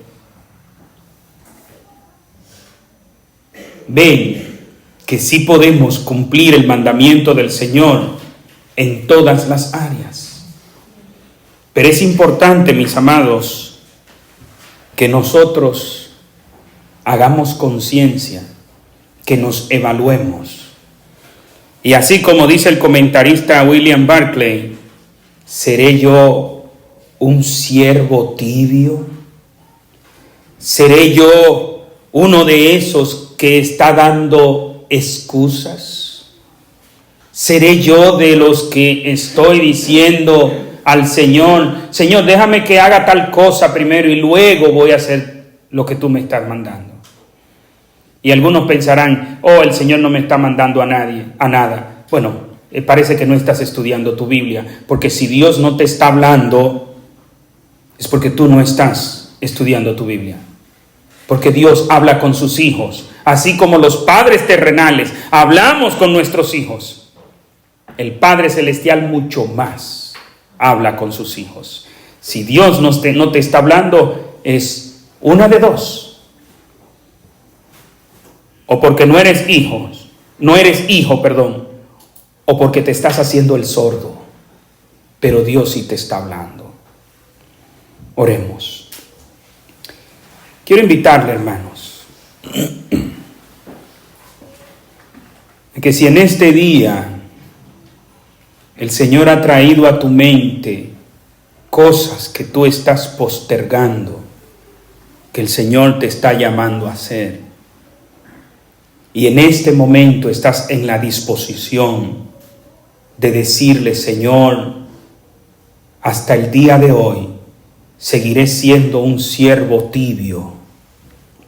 Ven que sí podemos cumplir el mandamiento del Señor en todas las áreas. Pero es importante, mis amados, que nosotros hagamos conciencia, que nos evaluemos. Y así como dice el comentarista William Barclay, ¿seré yo un siervo tibio? ¿Seré yo uno de esos que está dando excusas? ¿Seré yo de los que estoy diciendo al Señor, Señor, déjame que haga tal cosa primero y luego voy a hacer lo que tú me estás mandando? Y algunos pensarán, el Señor no me está mandando a nada. Bueno, parece que no estás estudiando tu Biblia, porque si Dios no te está hablando, es porque tú no estás estudiando tu Biblia. Porque Dios habla con sus hijos, así como los padres terrenales hablamos con nuestros hijos. El Padre Celestial mucho más habla con sus hijos. Si Dios no te está hablando, es una de dos. O porque no eres hijo, o porque te estás haciendo el sordo. Pero Dios sí te está hablando. Oremos. Quiero invitarle, hermanos, que si en este día el Señor ha traído a tu mente cosas que tú estás postergando, que el Señor te está llamando a hacer, y en este momento estás en la disposición de decirle, Señor, hasta el día de hoy seguiré siendo un siervo tibio.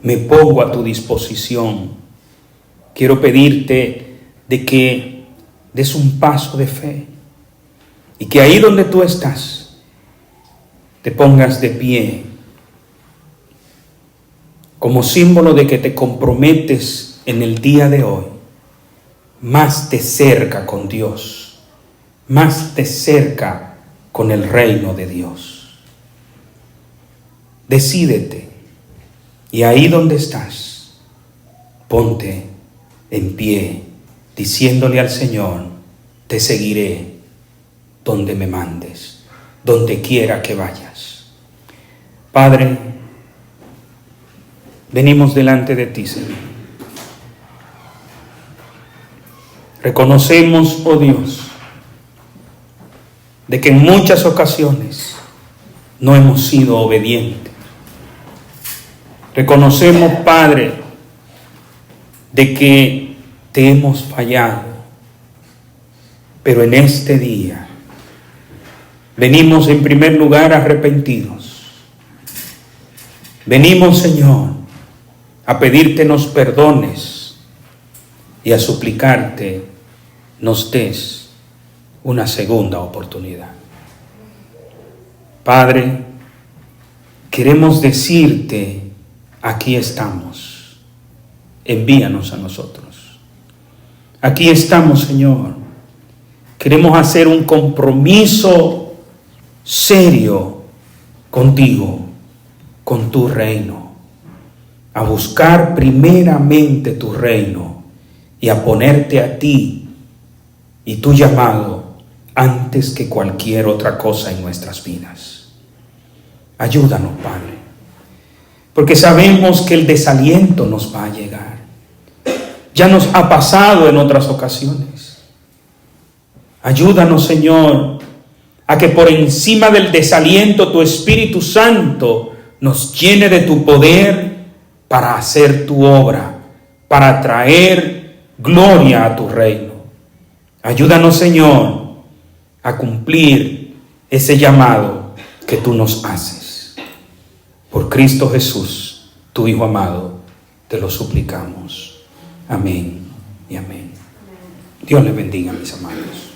me pongo a tu disposición. Quiero pedirte de que des un paso de fe y que ahí donde tú estás te pongas de pie como símbolo de que te comprometes en el día de hoy más de cerca con Dios, más de cerca con el reino de Dios. Decídete y ahí donde estás, ponte en pie diciéndole al Señor: te seguiré donde me mandes, donde quiera que vayas. Padre, venimos delante de ti, Señor. Reconocemos, oh Dios, de que en muchas ocasiones no hemos sido obedientes. Reconocemos, Padre, de que te hemos fallado. Pero en este día venimos en primer lugar arrepentidos. Venimos, Señor, a pedirte nos perdones y a suplicarte nos des una segunda oportunidad. Padre, queremos decirte: aquí estamos, envíanos a nosotros. Aquí estamos, Señor. Queremos hacer un compromiso serio contigo, con tu reino, a buscar primeramente tu reino y a ponerte a ti y tu llamado antes que cualquier otra cosa en nuestras vidas. Ayúdanos, Padre, porque sabemos que el desaliento nos va a llegar. Ya nos ha pasado en otras ocasiones. Ayúdanos, Señor, a que por encima del desaliento tu Espíritu Santo nos llene de tu poder para hacer tu obra, para traer gloria a tu reino. Ayúdanos, Señor, a cumplir ese llamado que tú nos haces. Por Cristo Jesús, tu Hijo amado, te lo suplicamos. Amén y amén. Dios les bendiga, mis amados.